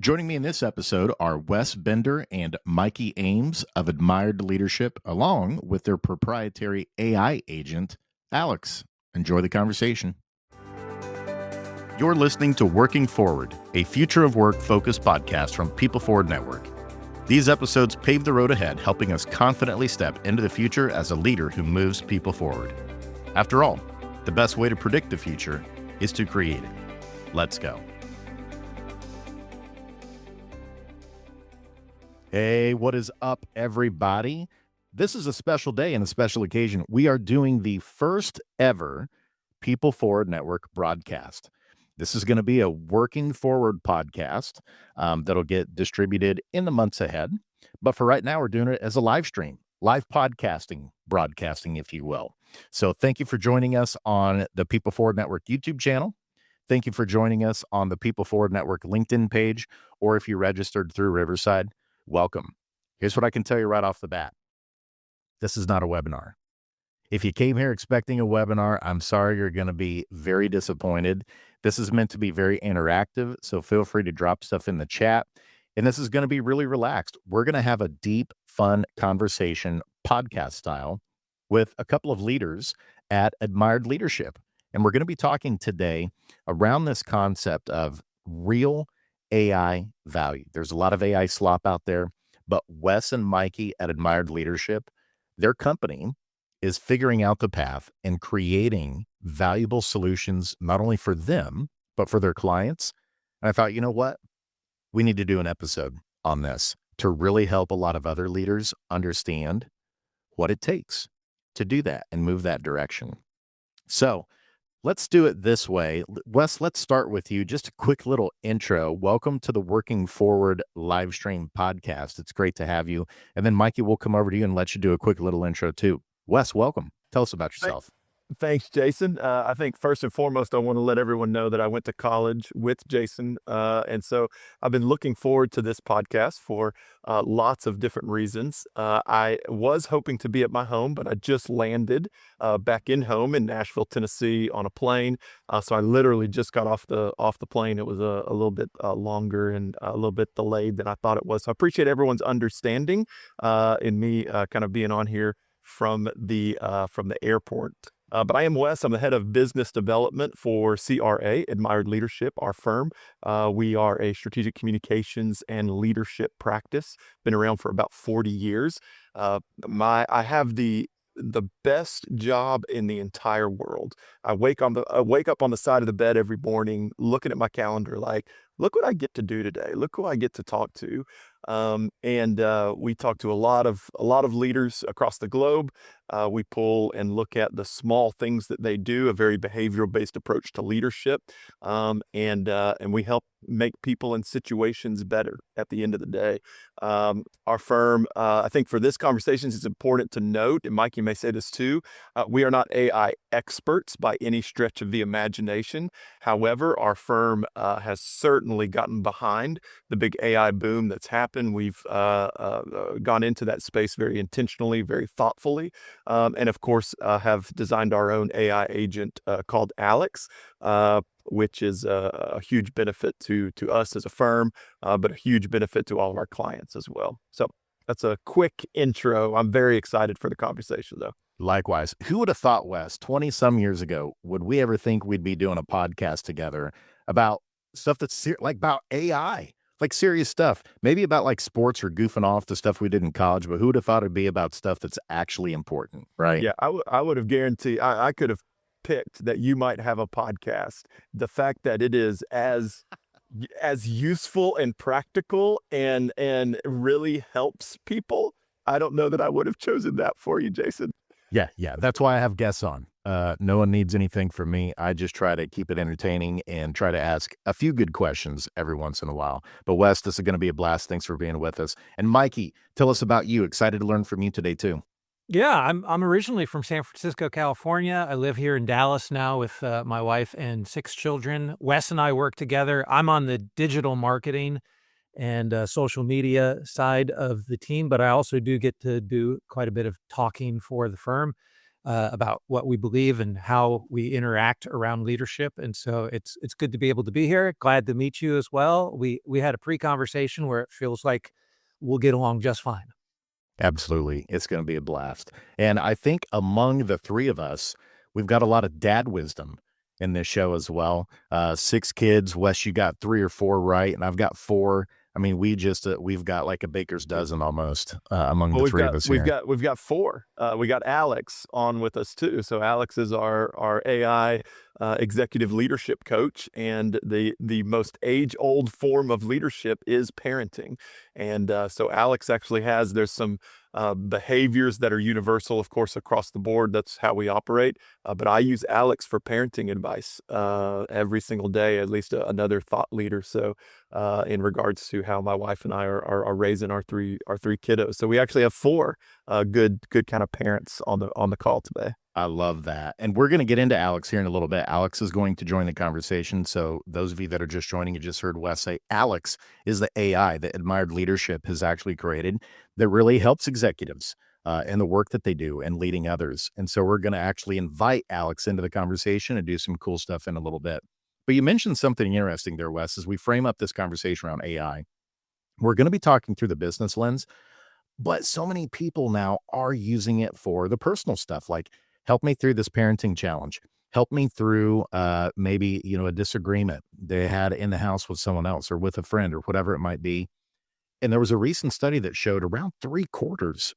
Joining me in this episode are Wes Bender and Mikey Ames of Admired Leadership, along with their proprietary AI agent, Alex. Enjoy the conversation. You're listening to Working Forward, a future of work focused podcast from People Forward Network. These episodes pave the road ahead, helping us confidently step into the future as a leader who moves people forward. After all, the best way to predict the future is to create it. Let's go. Hey, what is up, everybody? This is a special day and a special occasion. We are doing the first ever People Forward Network broadcast. This is going to be a Working Forward podcast that'll get distributed in the months ahead. But for right now, we're doing it as a live stream, live podcasting, broadcasting, if you will. So thank you for joining us on the People Forward Network YouTube channel. Thank you for joining us on the People Forward Network LinkedIn page, or if you registered through Riverside. Welcome. Here's what I can tell you right off the bat. This is not a webinar. If you came here expecting a webinar, I'm sorry, you're going to be very disappointed. This is meant to be very interactive, so feel free to drop stuff in the chat. And this is going to be really relaxed. We're going to have a deep, fun conversation, podcast style, with a couple of leaders at Admired Leadership. And we're going to be talking today around this concept of real AI value. There's a lot of AI slop out there, but Wes and Mikey at Admired Leadership, their company is figuring out the path and creating valuable solutions, not only for them, but for their clients. And I thought, you know what? We need to do an episode on this to really help a lot of other leaders understand what it takes to do that and move that direction. So let's do it this way. Wes, let's start with you. Just a quick little intro. Welcome to the Working Forward live stream podcast. It's great to have you. And then Mikey, we'll come over to you and let you do a quick little intro too. Wes, welcome. Tell us about yourself. Thanks, Jason. I think first and foremost, I want to let everyone know that I went to college with Jason. And so I've been looking forward to this podcast for lots of different reasons. I was hoping to be at my home, but I just landed back in home in Nashville, Tennessee on a plane. So I literally just got off the plane. It was a little bit longer and a little bit delayed than I thought it was. So I appreciate everyone's understanding in me kind of being on here from the airport. But I am Wes. I'm the head of business development for CRA, Admired Leadership, our firm. We are a strategic communications and leadership practice. Been around for about 40 years. I have the best job in the entire world. I wake up on the side of the bed every morning, looking at my calendar, like, look what I get to do today. Look who I get to talk to. We talk to a lot of leaders across the globe. We pull and look at the small things that they do, a very behavioral-based approach to leadership, and we help make people in situations better at the end of the day. Our firm, I think for this conversation, it's important to note, and Mikey may say this too, we are not AI experts by any stretch of the imagination. However, our firm has certainly gotten behind the big AI boom that's happened. We've gone into that space very intentionally, very thoughtfully, and of course have designed our own AI agent called Alex, which is a huge benefit to us as a firm, but a huge benefit to all of our clients as well. So that's a quick intro. I'm very excited for the conversation, though. Likewise. Who would have thought, Wes, 20 some years ago, would we ever think we'd be doing a podcast together about stuff that's like about AI? Like serious stuff, maybe about like sports or goofing off the stuff we did in college, but who would have thought it'd be about stuff that's actually important, right? Yeah, I would have guaranteed, I could have picked that you might have a podcast. The fact that it is as useful and practical and really helps people, I don't know that I would have chosen that for you, Jason. Yeah. That's why I have guests on. No one needs anything from me. I just try to keep it entertaining and try to ask a few good questions every once in a while. But Wes, this is going to be a blast. Thanks for being with us. And Mikey, tell us about you. Excited to learn from you today too. Yeah, I'm originally from San Francisco, California. I live here in Dallas now with my wife and 6 children. Wes and I work together. I'm on the digital marketing and social media side of the team, but I also do get to do quite a bit of talking for the firm. about what we believe and how we interact around leadership. And so it's good to be able to be here. Glad to meet you as well. We had a pre-conversation where it feels like we'll get along just fine. Absolutely. It's going to be a blast. And I think among the three of us, we've got a lot of dad wisdom in this show as well. 6 kids. Wes, you got 3 or 4 right, and I've got 4. I mean, we've got like a baker's dozen almost among Well, the three of us here. we've got 4. We got Alex on with us too. So Alex is our AI executive leadership coach, and the most age-old form of leadership is parenting. And so Alex actually there's some behaviors that are universal, of course, across the board. That's how we operate. But I use Alex for parenting advice every single day, at least another thought leader. So in regards to how my wife and I are raising our three kiddos. So we actually have 4 good kind of parents on the call today. I love that. And we're going to get into Alex here in a little bit. Alex is going to join the conversation. So those of you that are just joining, you just heard Wes say Alex is the AI that Admired Leadership has actually created that really helps executives in the work that they do and leading others. And so we're going to actually invite Alex into the conversation and do some cool stuff in a little bit. But you mentioned something interesting there, Wes, as we frame up this conversation around AI. We're going to be talking through the business lens, but so many people now are using it for the personal stuff, like help me through this parenting challenge. Help me through maybe, a disagreement they had in the house with someone else or with a friend or whatever it might be. And there was a recent study that showed around 3/4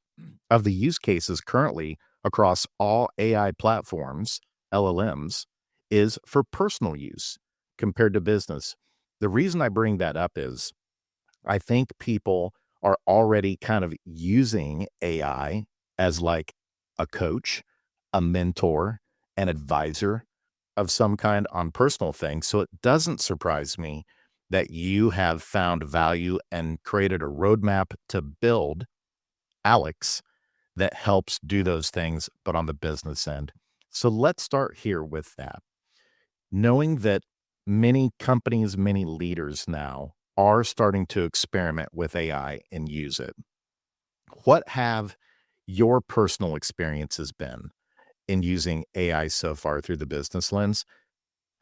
of the use cases currently across all AI platforms, LLMs, is for personal use compared to business. The reason I bring that up is I think people are already kind of using AI as like a coach, a mentor, an advisor of some kind on personal things. So it doesn't surprise me that you have found value and created a roadmap to build Alex that helps do those things, but on the business end. So let's start here with that. Knowing that many companies, many leaders now are starting to experiment with AI and use it. What have your personal experiences been in using AI so far through the business lens?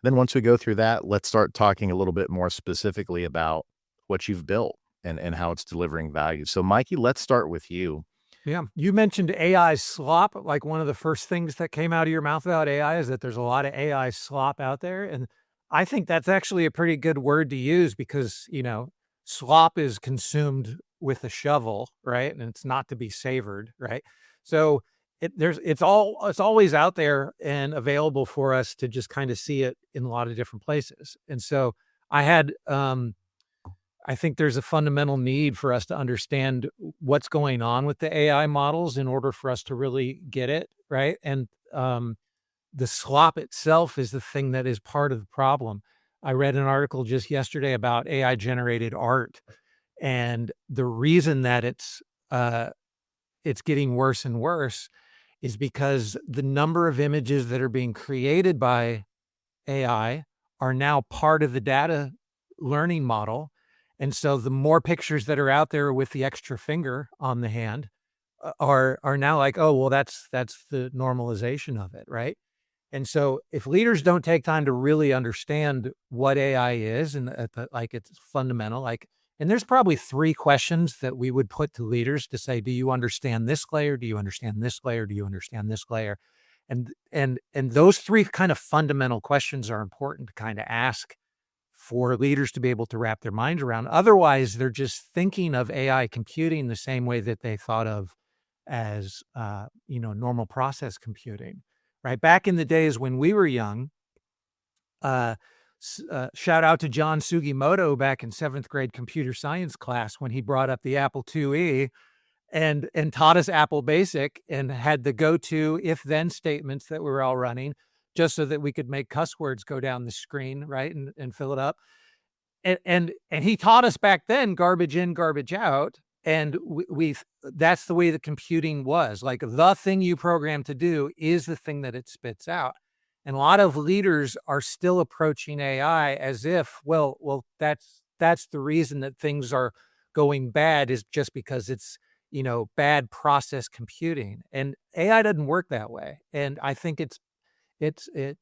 Then once we go through that, let's start talking a little bit more specifically about what you've built and how it's delivering value. So Mikey, let's start with you. Yeah. You mentioned AI slop. Like one of the first things that came out of your mouth about AI is that there's a lot of AI slop out there. And I think that's actually a pretty good word to use because, slop is consumed with a shovel, right? And it's not to be savored, right? So it's always out there and available for us to just kind of see it in a lot of different places. And so I think there's a fundamental need for us to understand what's going on with the AI models in order for us to really get it, right? And the slop itself is the thing that is part of the problem. I read an article just yesterday about AI generated art, and the reason that it's getting worse and worse is because the number of images that are being created by AI are now part of the data learning model. And so the more pictures that are out there with the extra finger on the hand are now like, oh, well, that's the normalization of it, right? And so if leaders don't take time to really understand what AI is and it's fundamental, and there's probably 3 questions that we would put to leaders to say, do you understand this layer? Do you understand this layer? Do you understand this layer? And those 3 kind of fundamental questions are important to kind of ask for leaders to be able to wrap their minds around. Otherwise, they're just thinking of AI computing the same way that they thought of as, normal process computing, right? Back in the days when we were young, shout out to John Sugimoto back in 7th grade computer science class when he brought up the Apple IIe and taught us Apple Basic and had the go-to if-then statements that we were all running just so that we could make cuss words go down the screen, right, and fill it up. And he taught us back then garbage in, garbage out, and that's the way the computing was. Like the thing you program to do is the thing that it spits out. And a lot of leaders are still approaching AI as if, well, that's the reason that things are going bad is just because it's bad process computing. And AI doesn't work that way. And I think it's it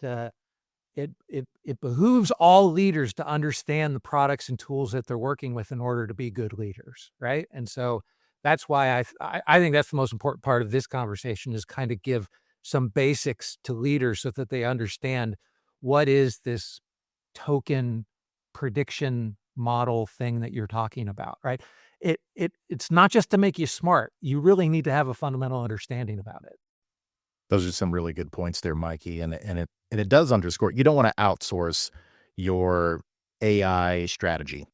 behooves all leaders to understand the products and tools that they're working with in order to be good leaders, right? And so that's why I think that's the most important part of this conversation, is kind of give some basics to leaders so that they understand what is this token prediction model thing that you're talking about, right? It's not just to make you smart. You really need to have a fundamental understanding about it. Those are some really good points there, Mikey, and it does underscore you don't want to outsource your AI strategy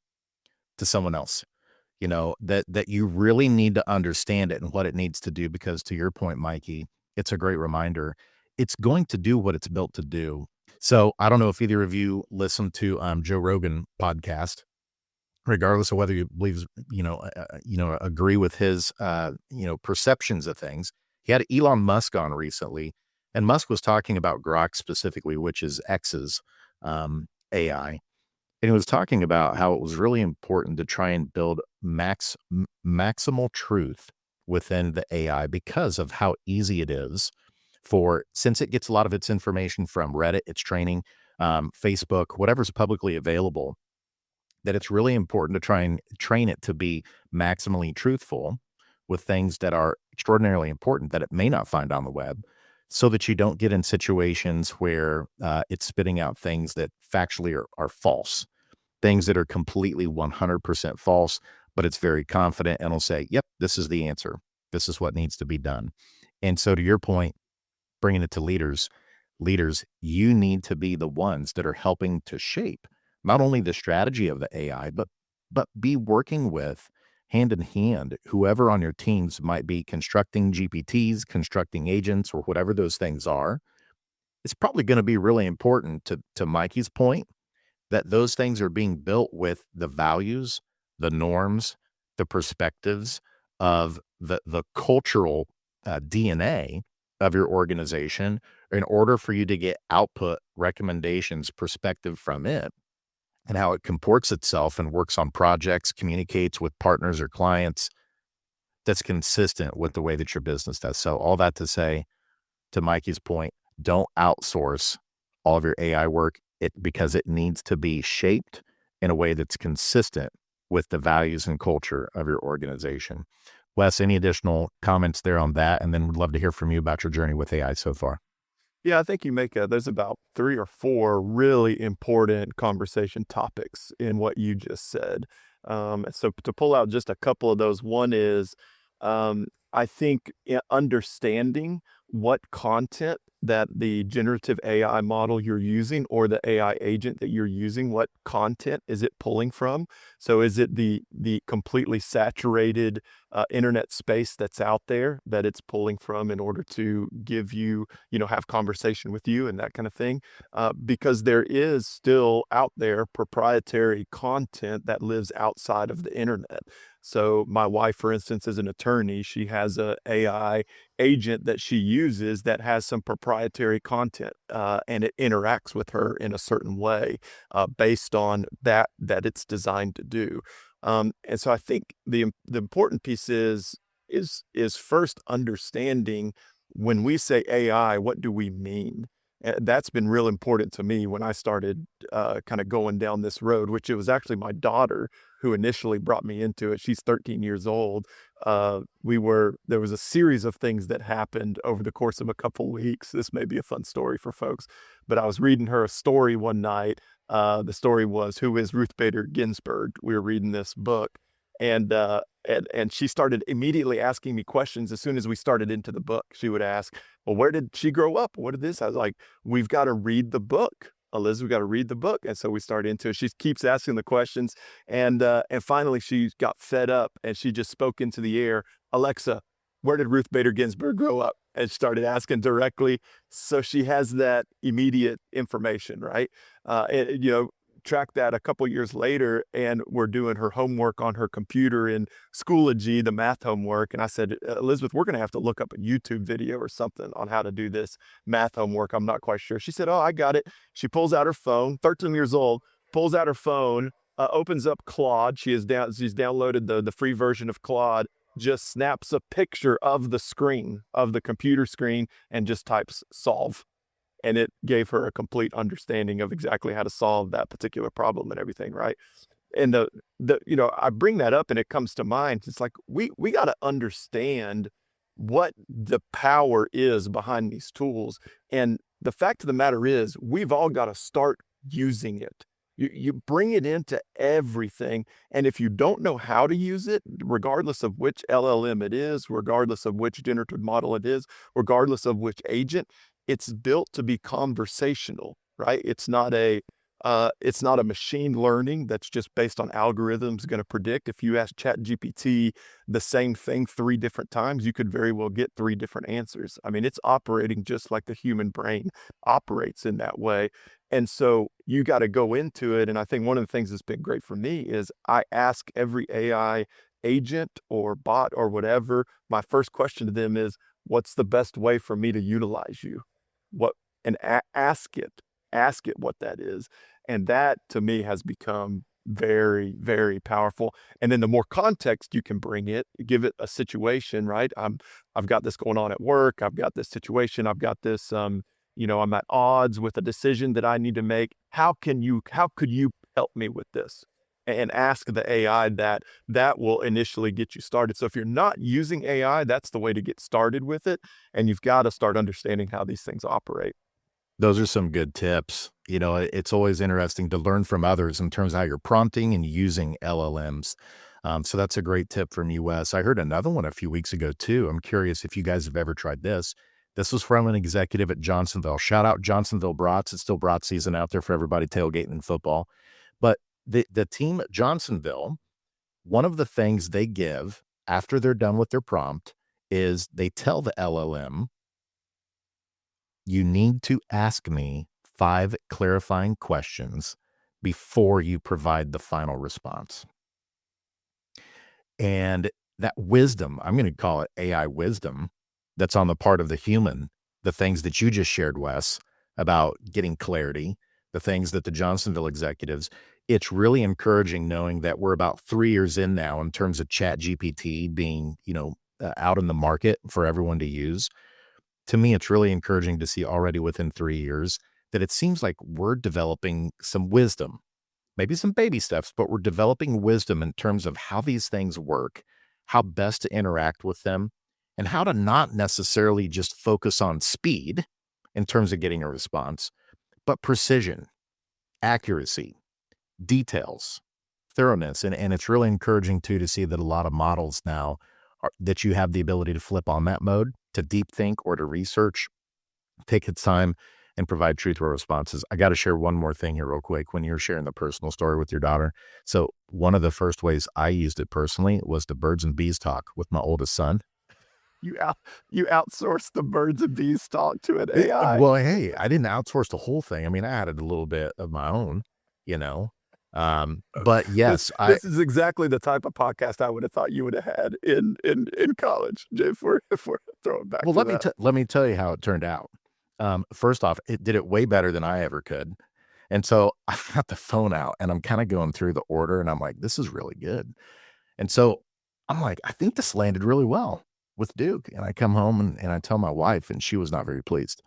to someone else. That you really need to understand it and what it needs to do, because to your point, Mikey, it's a great reminder. It's going to do what it's built to do. So I don't know if either of you listen to Joe Rogan podcast, regardless of whether you believe, agree with his, perceptions of things. He had Elon Musk on recently, and Musk was talking about Grok specifically, which is X's AI. And he was talking about how it was really important to try and build maximal truth within the AI, because of how easy it is since it gets a lot of its information from Reddit, its training, Facebook, whatever's publicly available, that it's really important to try and train it to be maximally truthful with things that are extraordinarily important that it may not find on the web, so that you don't get in situations where it's spitting out things that factually are false, things that are completely 100% false, but it's very confident and will say, yep, this is the answer. This is what needs to be done. And so to your point, bringing it to leaders, you need to be the ones that are helping to shape not only the strategy of the AI, but be working with, hand in hand, whoever on your teams might be constructing GPTs, constructing agents, or whatever those things are. It's probably going to be really important, to Mikey's point, that those things are being built with the values, the norms, the perspectives of the cultural DNA of your organization, in order for you to get output, recommendations, perspective from it, and how it comports itself and works on projects, communicates with partners or clients, that's consistent with the way that your business does. So all that to say, to Mikey's point, don't outsource all of your AI work, because it needs to be shaped in a way that's consistent with the values and culture of your organization. Wes, any additional comments there on that? And then we'd love to hear from you about your journey with AI so far. Yeah, I think there's about 3 or 4 really important conversation topics in what you just said. So to pull out just a couple of those, one is, I think understanding what content that the generative AI model you're using, or the AI agent that you're using, what content is it pulling from? So is it the completely saturated internet space that's out there that it's pulling from in order to give you, have conversation with you and that kind of thing? Because there is still out there proprietary content that lives outside of the internet. So my wife, for instance, is an attorney. She has a AI agent that she uses that has some proprietary content, and it interacts with her in a certain way based on that it's designed to do. And so I think the important piece is first understanding, when we say AI, what do we mean? That's been real important to me when I started kind of going down this road, which it was actually my daughter who initially brought me into it. She's 13 years old. There was a series of things that happened over the course of a couple weeks. This may be a fun story for folks, but I was reading her a story one night. The story was, Who is Ruth Bader Ginsburg? We were reading this book, and she started immediately asking me questions as soon as we started into the book. She would ask, well, where did she grow up? What did this? I was like, we've got to read the book. Elizabeth, we got to read the book. And so we started into it. She keeps asking the questions. And finally she got fed up and she just spoke into the air, Alexa, where did Ruth Bader Ginsburg grow up? And started asking directly. So she has that immediate information, right? Track that a couple years later, and we're doing her homework on her computer in Schoology, the math homework. And I said, Elizabeth, we're going to have to look up a YouTube video or something on how to do this math homework. I'm not quite sure. She said, oh, I got it. She pulls out her phone, 13 years old, pulls out her phone, opens up Claude. She's downloaded the free version of Claude, just snaps a picture of the screen, of the computer screen, and just types solve. And it gave her a complete understanding of exactly how to solve that particular problem and everything, right? And I bring that up and it comes to mind. It's like we got to understand what the power is behind these tools. And the fact of the matter is, we've all got to start using it. You bring it into everything. And if you don't know how to use it, regardless of which LLM it is, regardless of which generative model it is, regardless of which agent, it's built to be conversational, right? It's not a machine learning that's just based on algorithms going to predict. If you ask ChatGPT the same thing 3 different times, you could very well get 3 different answers. I mean, it's operating just like the human brain operates in that way. And so you got to go into it. And I think one of the things that's been great for me is I ask every AI agent or bot or whatever, my first question to them is, what's the best way for me to utilize you? And ask it what that is. And that to me has become very, very powerful. And then the more context you can bring it, give it a situation, right? I've got this going on at work. I've got this situation. I've got this, I'm at odds with a decision that I need to make. How could you help me with this? And ask the AI that will initially get you started. So if you're not using AI, that's the way to get started with it. And you've got to start understanding how these things operate. Those are some good tips. It's always interesting to learn from others in terms of how you're prompting and using LLMs. So that's a great tip from US. I heard another one a few weeks ago too. I'm curious if you guys have ever tried this. This was from an executive at Johnsonville. Shout out Johnsonville Brats. It's still Brat season out there for everybody tailgating in football. But the team at Johnsonville, one of the things they give after they're done with their prompt is they tell the LLM, you need to ask me 5 clarifying questions before you provide the final response. And that wisdom, I'm going to call it AI wisdom, that's on the part of the human, the things that you just shared, Wes, about getting clarity, the things that the Johnsonville executives, it's really encouraging knowing that we're about 3 years in now in terms of ChatGPT being, out in the market for everyone to use. To me, it's really encouraging to see already within 3 years that it seems like we're developing some wisdom, maybe some baby steps, but we're developing wisdom in terms of how these things work, how best to interact with them, and how to not necessarily just focus on speed in terms of getting a response, but precision, accuracy, details, thoroughness. And it's really encouraging too to see that a lot of models now that you have the ability to flip on that mode to deep think or to research, take its time and provide truthful responses. I got to share one more thing here real quick when you're sharing the personal story with your daughter. So one of the first ways I used it personally was the birds and bees talk with my oldest son. You outsourced the birds and bees talk to an AI. Well, hey, I didn't outsource the whole thing. I mean, I added a little bit of my own, but yes, this is exactly the type of podcast I would have thought you would have had in college, Jay, if we're throwing back. Well, let me tell you how it turned out. First off, it did it way better than I ever could. And so I got the phone out and I'm kind of going through the order and I'm like, this is really good. And so I'm like, I think this landed really well with Duke. And I come home and I tell my wife and she was not very pleased.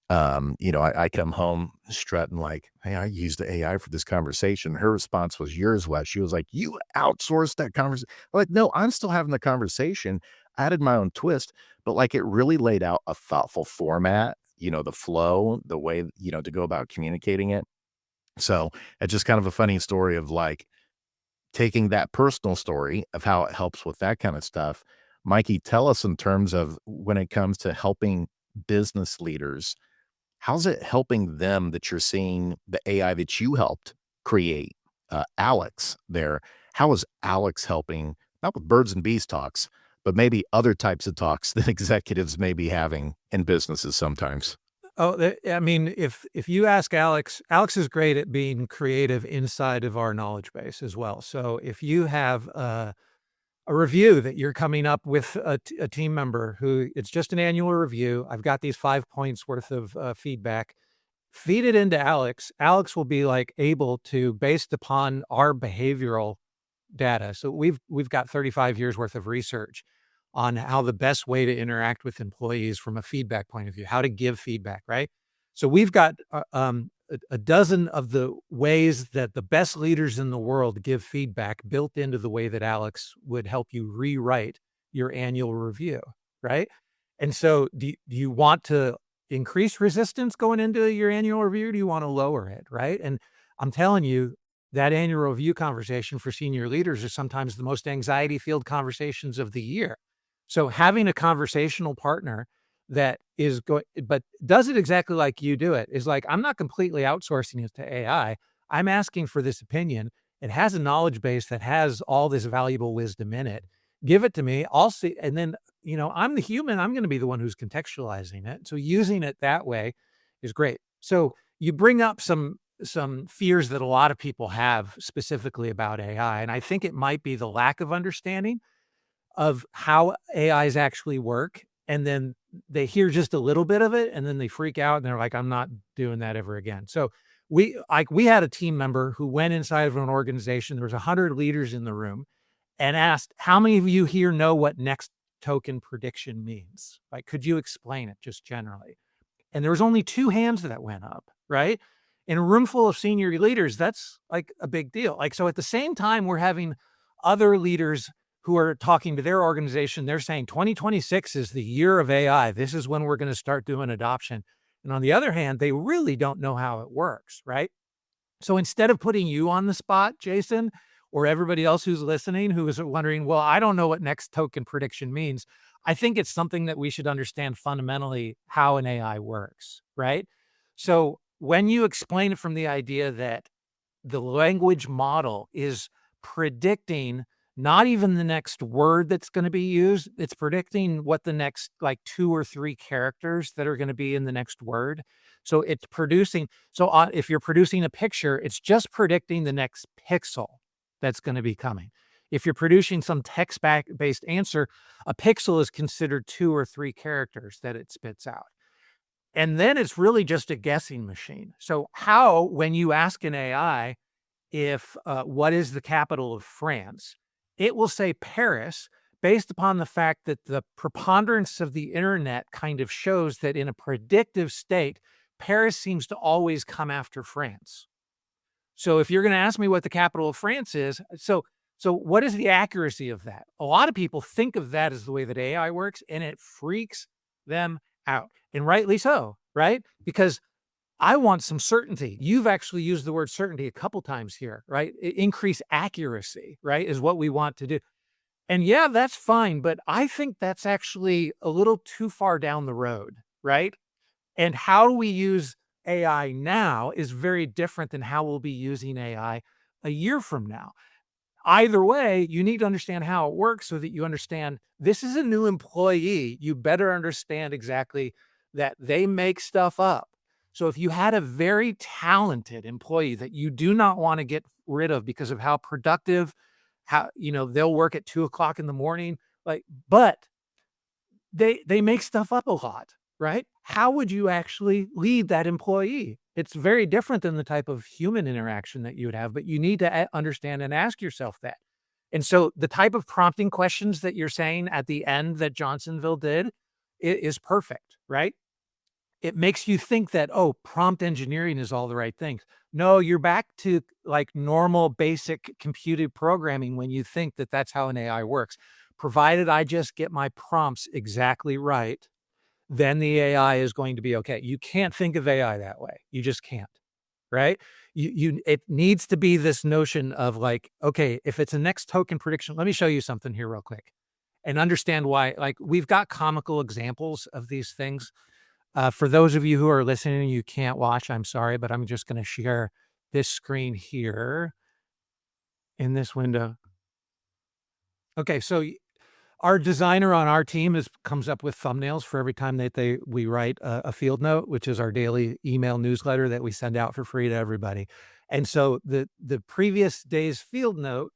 I come home strutting like, hey, I used the AI for this conversation. Her response was yours, Wes. She was like, you outsourced that conversation. I'm like, no, I'm still having the conversation. I added my own twist, but like it really laid out a thoughtful format, the flow, the way, to go about communicating it. So it's just kind of a funny story of like taking that personal story of how it helps with that kind of stuff. Mikey, tell us in terms of when it comes to helping business leaders, how's it helping them that you're seeing the AI that you helped create? Alex there. How is Alex helping, not with birds and bees talks, but maybe other types of talks that executives may be having in businesses sometimes? Oh, I mean, if you ask Alex, Alex is great at being creative inside of our knowledge base as well. So if you have a review that you're coming up with a team member who it's just an annual review, I've got these 5 points worth of feedback, feed it into Alex. Alex will be like able to, based upon our behavioral data. So we've got 35 years worth of research on how the best way to interact with employees from a feedback point of view, how to give feedback, right? So we've got a dozen of the ways that the best leaders in the world give feedback built into the way that Alex would help you rewrite your annual review, right? And so do you want to increase resistance going into your annual review? Or do you want to lower it, right? And I'm telling you, that annual review conversation for senior leaders is sometimes the most anxiety-filled conversations of the year. So having a conversational partner that is going, but does it exactly like you do it, is like, I'm not completely outsourcing it to AI. I'm asking for this opinion. It has a knowledge base that has all this valuable wisdom in it. Give it to me. I'll see. And then, I'm the human. I'm going to be the one who's contextualizing it. So using it that way is great. So you bring up some fears that a lot of people have specifically about AI. And I think it might be the lack of understanding of how AIs actually work. And then they hear just a little bit of it and then they freak out and they're like, I'm not doing that ever again. So we had a team member who went inside of an organization. There was 100 leaders in the room and asked, how many of you here know what next token prediction means? Like, could you explain it just generally? And there was only 2 hands that went up, right? In a room full of senior leaders, that's like a big deal. Like, so at the same time, we're having other leaders who are talking to their organization. They're saying 2026 is the year of AI. This is when we're going to start doing adoption. And on the other hand, they really don't know how it works, right? So instead of putting you on the spot, Jason, or everybody else who's listening who is wondering, well, I don't know what next token prediction means, I think it's something that we should understand fundamentally how an AI works, right? So when you explain it from the idea that the language model is predicting not even the next word that's going to be used, it's predicting what the next like 2 or 3 characters that are going to be in the next word. So it's producing, if you're producing a picture, it's just predicting the next pixel that's going to be coming. If you're producing some text-based answer, a pixel is considered 2 or 3 characters that it spits out. And then it's really just a guessing machine. So how, when you ask an AI if what is the capital of France, it will say Paris based upon the fact that the preponderance of the internet kind of shows that in a predictive state, Paris seems to always come after France. So if you're going to ask me what the capital of France is, so what is the accuracy of that? A lot of people think of that as the way that AI works, and it freaks them out. And rightly so, right? Because I want some certainty. You've actually used the word certainty a couple times here, right? Increase accuracy, right, is what we want to do. And yeah, that's fine, but I think that's actually a little too far down the road, right? And how we use AI now is very different than how we'll be using AI a year from now. Either way, you need to understand how it works so that you understand this is a new employee. You better understand exactly that they make stuff up. So if you had a very talented employee that you do not want to get rid of because of how productive, how, they'll work at 2:00 in the morning, but they make stuff up a lot, right? How would you actually lead that employee? It's very different than the type of human interaction that you would have, but you need to understand and ask yourself that. And so the type of prompting questions that you're saying at the end that Johnsonville did is perfect, right? It makes you think that, oh, prompt engineering is all the right things. No, you're back to like normal basic computed programming when you think that that's how an AI works. Provided I just get my prompts exactly right, then the AI is going to be okay. You can't think of AI that way. You just can't, right? It needs to be this notion of like, okay, if it's a next token prediction, let me show you something here real quick and understand why. Like, we've got comical examples of these things. For those of you who are listening, you can't watch, I'm sorry, but I'm just going to share this screen here in this window. Okay, so our designer on our team comes up with thumbnails for every time that we write a field note, which is our daily email newsletter that we send out for free to everybody. And so the previous day's field note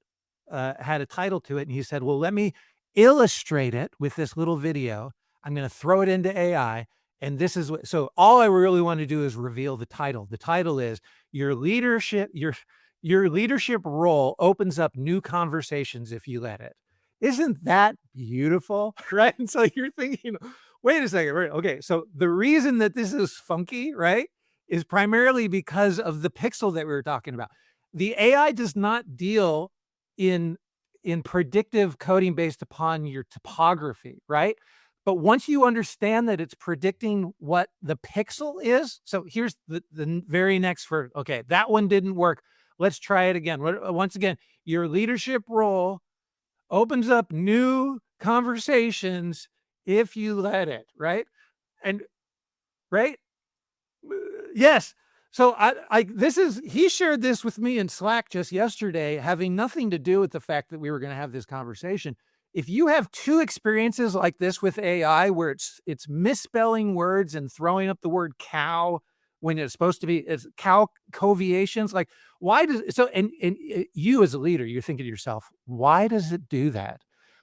had a title to it, and he said, well, let me illustrate it with this little video. I'm going to throw it into AI. And this is so all I really want to do is reveal the title. The title is your leadership, Your leadership role opens up new conversations if you let it. Isn't that beautiful? Right? And so you're thinking, wait a second, right? Okay. So the reason that this is funky, right, is primarily because of the pixel that we were talking about. The AI does not deal in predictive coding based upon your topography, right? But once you understand that it's predicting what the pixel is, so here's the very next for, okay, that one didn't work. Let's try it again. Once again, your leadership role opens up new conversations if you let it, right? And right? Yes. So he shared this with me in Slack just yesterday, having nothing to do with the fact that we were going to have this conversation. If you have two experiences like this with AI, where it's misspelling words and throwing up the word cow when it's supposed to be it's cow coviations, like why does so and you as a leader, you're thinking to yourself, why does it do that?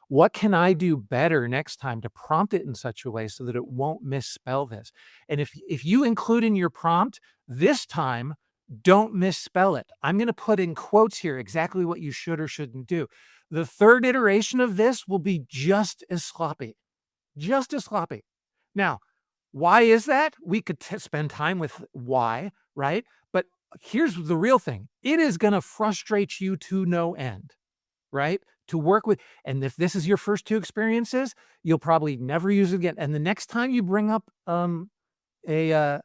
What can I do better next time to prompt it in such a way so that it won't misspell this? And if you include in your prompt this time, don't misspell it. I'm going to put in quotes here exactly what you should or shouldn't do. The third iteration of this will be just as sloppy, just as sloppy. Now, why is that? We could spend time with why, right? But here's the real thing. It is going to frustrate you to no end, right? To work with. And if this is your first two experiences, you'll probably never use it again. And the next time you bring up a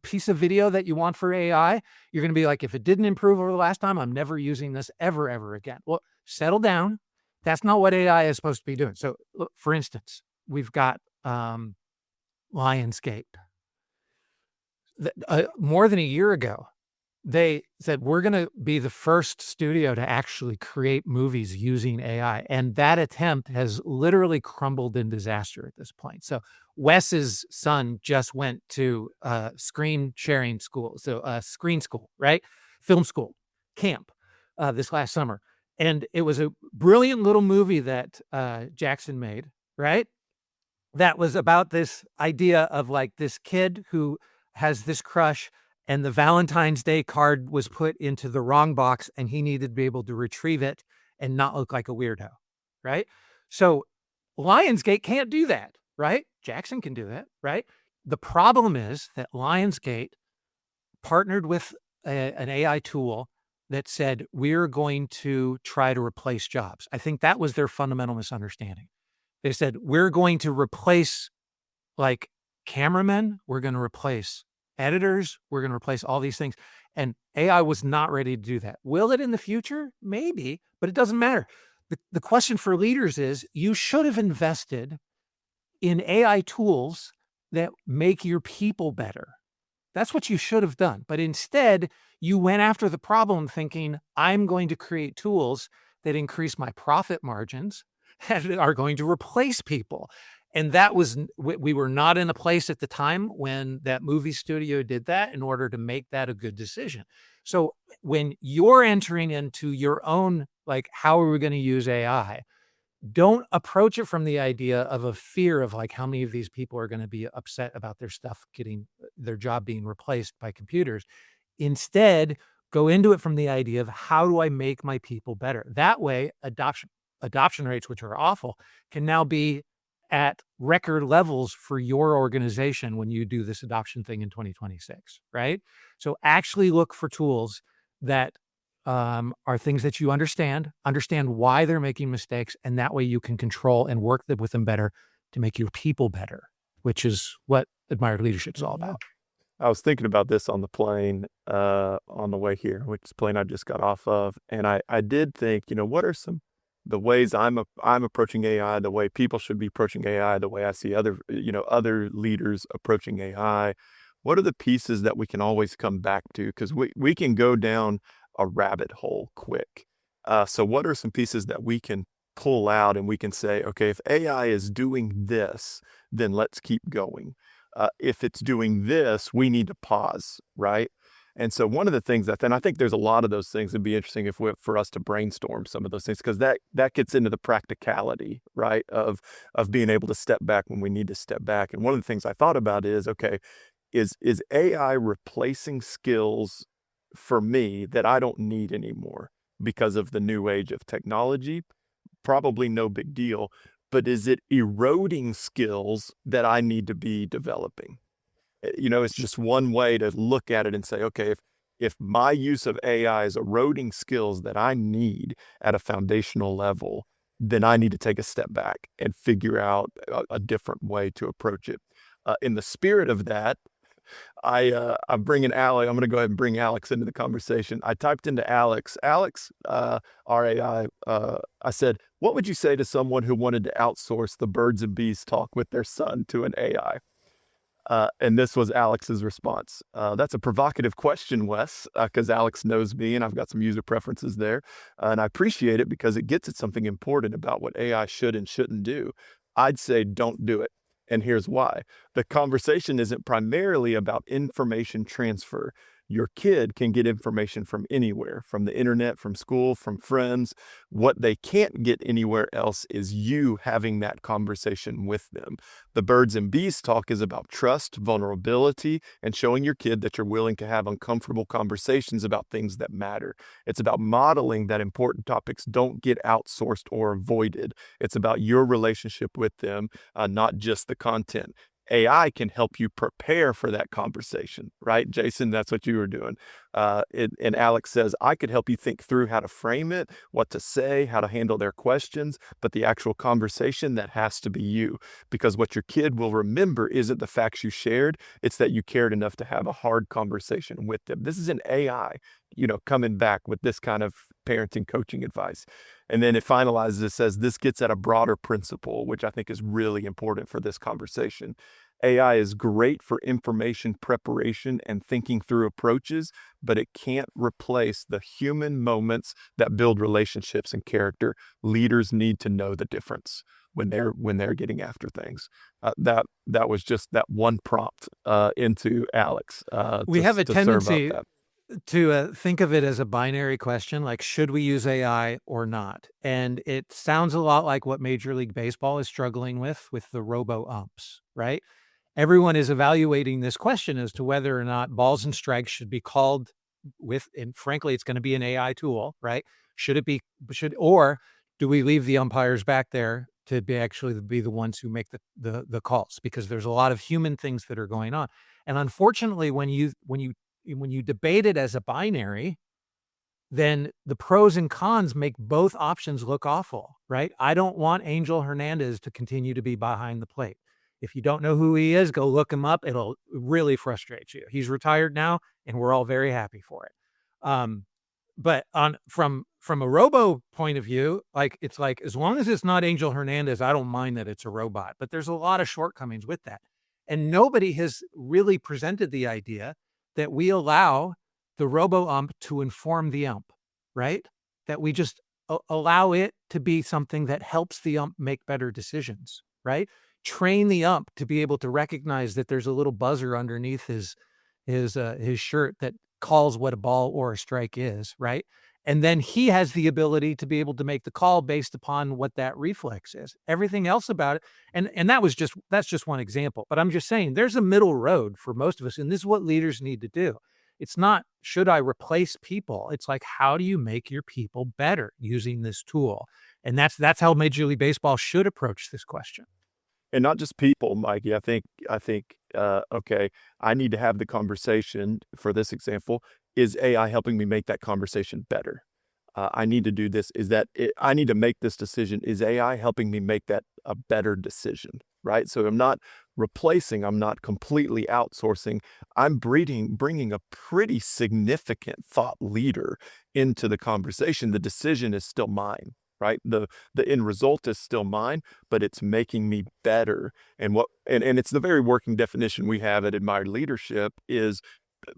piece of video that you want for AI, you're going to be like, if it didn't improve over the last time, I'm never using this ever again. Well, settle down. That's not what AI is supposed to be doing. So, look, for instance, we've got Lionsgate. More than a year ago, they said, we're going to be the first studio to actually create movies using AI. And that attempt has literally crumbled in disaster at this point. So Wes's son just went to screen sharing school. So screen school, right? Film school camp this last summer. And it was a brilliant little movie that Jackson made, right? That was about this idea of like this kid who has this crush, and the Valentine's Day card was put into the wrong box and he needed to be able to retrieve it and not look like a weirdo, right? So Lionsgate can't do that, right? Jackson can do that, right? The problem is that Lionsgate partnered with an AI tool that said, we're going to try to replace jobs. I think that was their fundamental misunderstanding. They said, we're going to replace like cameramen, we're going to replace editors, we're going to replace all these things. And AI was not ready to do that. Will it in the future? Maybe, but it doesn't matter. The question for leaders is, you should have invested in AI tools that make your people better. That's what you should have done. But instead, you went after the problem thinking, I'm going to create tools that increase my profit margins and are going to replace people. And that was, we were not in a place at the time when that movie studio did that in order to make that a good decision. So when you're entering into your own, like, how are we going to use AI? Don't approach it from the idea of a fear of like how many of these people are going to be upset about their stuff getting their job being replaced by computers. Instead, go into it from the idea of how do I make my people better? That way, adoption rates, which are awful, can now be at record levels for your organization when you do this adoption thing in 2026, right? So actually look for tools that are things that you understand why they're making mistakes, and that way you can control and work with them better to make your people better, which is what admired leadership is all about. I was thinking about this on the plane on the way here, which is the plane I just got off of, and I did think, what are the ways I'm approaching AI, the way people should be approaching AI, the way I see other leaders approaching AI. What are the pieces that we can always come back to? Because we can go down a rabbit hole quick. So what are some pieces that we can pull out and we can say, okay, if AI is doing this, then let's keep going. If it's doing this, we need to pause, right? And so one of the things and I think there's a lot of those things. It'd be interesting for us to brainstorm some of those things, because that gets into the practicality, right, of being able to step back when we need to step back. And one of the things I thought about is, okay, is AI replacing skills for me that I don't need anymore because of the new age of technology? Probably no big deal, but is it eroding skills that I need to be developing? It's just one way to look at it and say, okay, if my use of AI is eroding skills that I need at a foundational level, then I need to take a step back and figure out a different way to approach it. In the spirit of that, I'm bringing Alex. I'm going to go ahead and bring Alex into the conversation. I typed into Alex, RAI. I said, what would you say to someone who wanted to outsource the birds and bees talk with their son to an AI? And this was Alex's response. That's a provocative question, Wes, because Alex knows me and I've got some user preferences there. And I appreciate it because it gets at something important about what AI should and shouldn't do. I'd say don't do it. And here's why. The conversation isn't primarily about information transfer. Your kid can get information from anywhere, from the internet, from school, from friends. What they can't get anywhere else is you having that conversation with them. The birds and bees talk is about trust, vulnerability, and showing your kid that you're willing to have uncomfortable conversations about things that matter. It's about modeling that important topics don't get outsourced or avoided. It's about your relationship with them, not just the content. AI can help you prepare for that conversation, right? Jason, that's what you were doing. And Alex says, I could help you think through how to frame it, what to say, how to handle their questions, but the actual conversation, that has to be you. Because what your kid will remember isn't the facts you shared, it's that you cared enough to have a hard conversation with them. This is an AI, coming back with this kind of parenting coaching advice. And then it finalizes, it says, this gets at a broader principle, which I think is really important for this conversation. AI is great for information preparation and thinking through approaches, but it can't replace the human moments that build relationships and character. Leaders need to know the difference when they're getting after things. That was just that one prompt into Alex. We have a to serve up tendency that. to think of it as a binary question, like, should we use AI or not? And it sounds a lot like what Major League Baseball is struggling with the robo-umps, right? Everyone is evaluating this question as to whether or not balls and strikes should be called with, and frankly, it's going to be an AI tool, right? Or do we leave the umpires back there to be the ones who make the calls? Because there's a lot of human things that are going on. And unfortunately, when you debate it as a binary, then the pros and cons make both options look awful, right? I don't want Angel Hernandez to continue to be behind the plate. If you don't know who he is, go look him up. It'll really frustrate you. He's retired now, and we're all very happy for it. But from a robo point of view, it's like, as long as it's not Angel Hernandez, I don't mind that it's a robot. But there's a lot of shortcomings with that. And nobody has really presented the idea that we allow the robo-ump to inform the ump, right? That we just allow it to be something that helps the ump make better decisions, right? Train the ump to be able to recognize that there's a little buzzer underneath his shirt that calls what a ball or a strike is, right? And then he has the ability to be able to make the call based upon what that reflex is. Everything else about it, and that's just one example. But I'm just saying, there's a middle road for most of us, and this is what leaders need to do. It's not, should I replace people? It's like, how do you make your people better using this tool? And that's how Major League Baseball should approach this question. And not just people, Mikey. I think, okay, I need to have the conversation for this example. Is AI helping me make that conversation better? I need to do this. I need to make this decision. Is AI helping me make that a better decision? Right? So I'm not replacing, I'm not completely outsourcing. I'm bringing a pretty significant thought leader into the conversation. The decision is still mine. Right? The end result is still mine, but it's making me better. And it's the very working definition we have at Admired Leadership is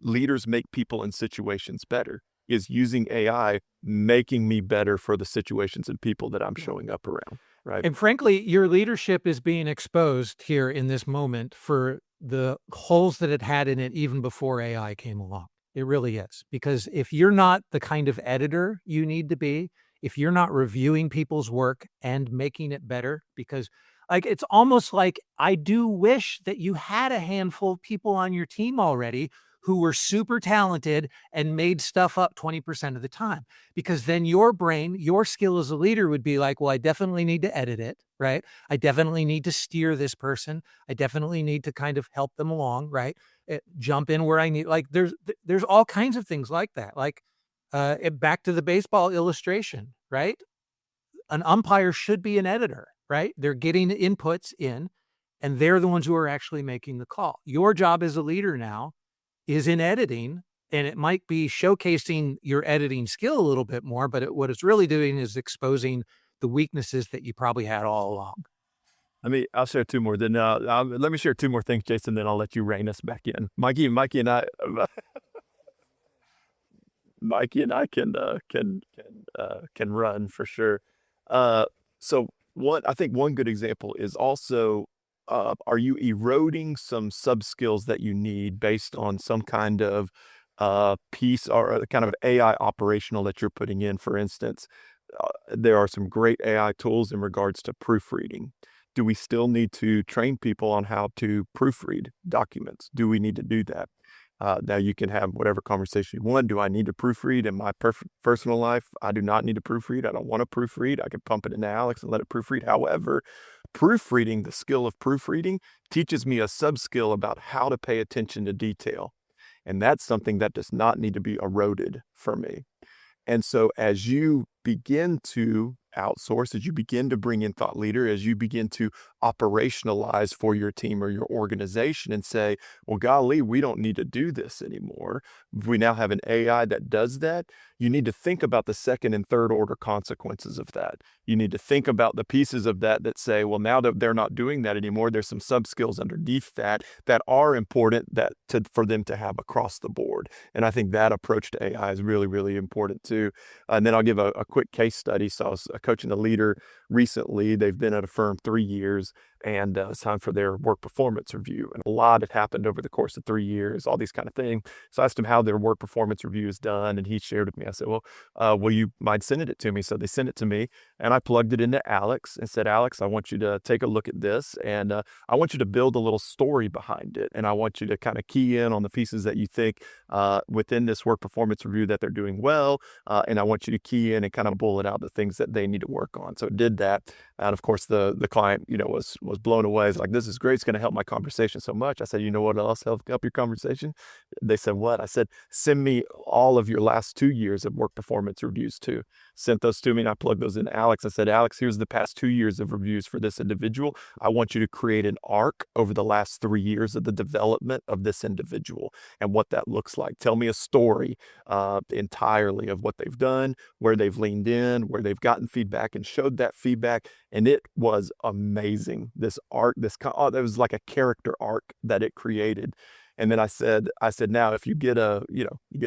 leaders make people and situations better. Is using AI making me better for the situations and people that I'm showing up around, right? And frankly, your leadership is being exposed here in this moment for the holes that it had in it even before AI came along. It really is. Because if you're not the kind of editor you need to be, if you're not reviewing people's work and making it better, because it's almost like, I do wish that you had a handful of people on your team already who were super talented and made stuff up 20% of the time. Because then your brain, your skill as a leader would be like, well, I definitely need to edit it, right? I definitely need to steer this person. I definitely need to kind of help them along, right? Jump in where I need, like there's all kinds of things like that. Like back to the baseball illustration, right? An umpire should be an editor, right? They're getting inputs in, and they're the ones who are actually making the call. Your job as a leader now is in editing, and it might be showcasing your editing skill a little bit more, but what it's really doing is exposing the weaknesses that you probably had all along. I'll share two more. Then let me share two more things, Jason. Then I'll let you rein us back in. Mikey and I, Mikey and I can run for sure. So I think one good example is also, are you eroding some sub skills that you need based on some kind of piece or a kind of AI operational that you're putting in? For instance, there are some great AI tools in regards to proofreading. Do we still need to train people on how to proofread documents? Do we need to do that? Now you can have whatever conversation you want. Do I need to proofread in my personal life? I do not need to proofread. I don't want to proofread. I can pump it into Alex and let it proofread. However, proofreading, the skill of proofreading, teaches me a sub-skill about how to pay attention to detail. And that's something that does not need to be eroded for me. And so as you begin to outsource, as you begin to bring in thought leader, as you begin to operationalize for your team or your organization and say, well, golly, we don't need to do this anymore. We now have an AI that does that. You need to think about the second and third order consequences of that. You need to think about the pieces of that say, well, now that they're not doing that anymore, there's some sub skills underneath that are important for them to have across the board. And I think that approach to AI is really, really important too. And then I'll give a quick case study. So I was coaching a leader recently. They've been at a firm 3 years, and it's time for their work performance review. And a lot had happened over the course of 3 years, all these kind of things. So I asked him how their work performance review is done, and he shared with me. I said, well, will you mind sending it to me? So they sent it to me, and I plugged it into Alex and said, Alex, I want you to take a look at this, and I want you to build a little story behind it, and I want you to kind of key in on the pieces that you think within this work performance review that they're doing well, and I want you to key in and kind of bullet out the things that they need to work on. So it did that, and of course the client, was blown away. It's like, this is great. It's going to help my conversation so much. I said, you know what else help your conversation? They said, what? I said, send me all of your last 2 years of work performance reviews too. Sent those to me, and I plugged those in Alex. I said, Alex, here's the past 2 years of reviews for this individual. I want you to create an arc over the last 3 years of the development of this individual and what that looks like. Tell me a story entirely of what they've done, where they've leaned in, where they've gotten feedback and showed that feedback. And it was amazing. This arc, that was like a character arc that it created. And then I said, now if you get a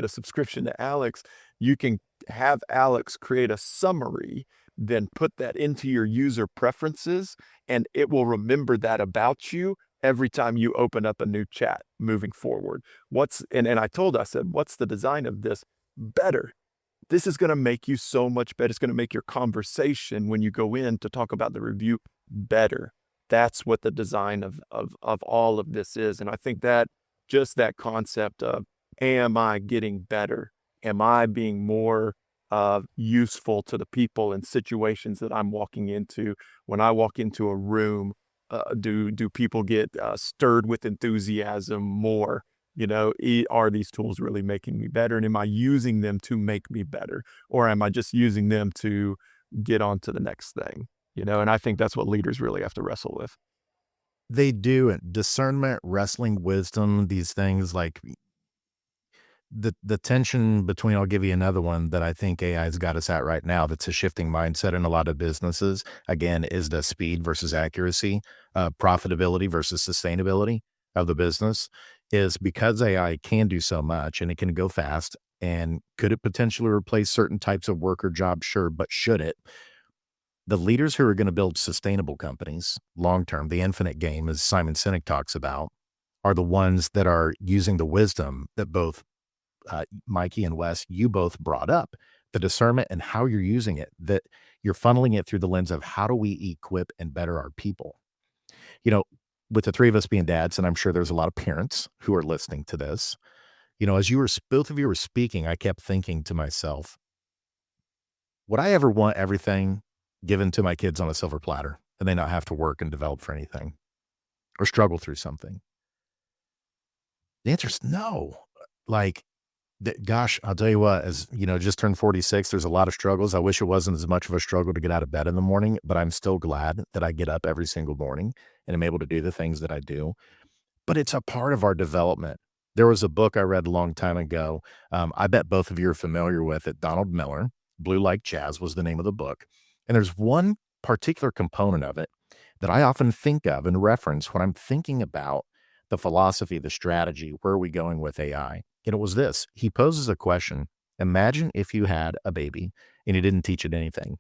subscription to Alex, you can have Alex create a summary, then put that into your user preferences, and it will remember that about you every time you open up a new chat moving forward. And I said, what's the design of this? Better. This is going to make you so much better. It's going to make your conversation when you go in to talk about the review better. That's what the design of all of this is. And I think that just that concept of, am I getting better? Am I being more useful to the people and situations that I'm walking into? When I walk into a room, do people get stirred with enthusiasm more? Are these tools really making me better? And am I using them to make me better? Or am I just using them to get on to the next thing? And I think that's what leaders really have to wrestle with. They do. Discernment, wrestling, wisdom, these things, like the tension between, I'll give you another one that I think AI's got us at right now that's a shifting mindset in a lot of businesses, again, is the speed versus accuracy, profitability versus sustainability of the business, is because AI can do so much and it can go fast. And could it potentially replace certain types of work or jobs? Sure, but should it? The leaders who are going to build sustainable companies long-term, the infinite game, as Simon Sinek talks about, are the ones that are using the wisdom that both Mikey and Wes, you both brought up, the discernment and how you're using it, that you're funneling it through the lens of how do we equip and better our people? With the three of us being dads, and I'm sure there's a lot of parents who are listening to this, As both of you were speaking, I kept thinking to myself, would I ever want everything given to my kids on a silver platter and they not have to work and develop for anything or struggle through something? The answer is no. Like, gosh, I'll tell you what, as just turned 46, there's a lot of struggles. I wish it wasn't as much of a struggle to get out of bed in the morning, but I'm still glad that I get up every single morning and I'm able to do the things that I do. But it's a part of our development. There was a book I read a long time ago. I bet both of you are familiar with it. Donald Miller, Blue Like Jazz was the name of the book. And there's one particular component of it that I often think of and reference when I'm thinking about the philosophy, the strategy, where are we going with AI? And it was this. He poses a question. Imagine if you had a baby and you didn't teach it anything.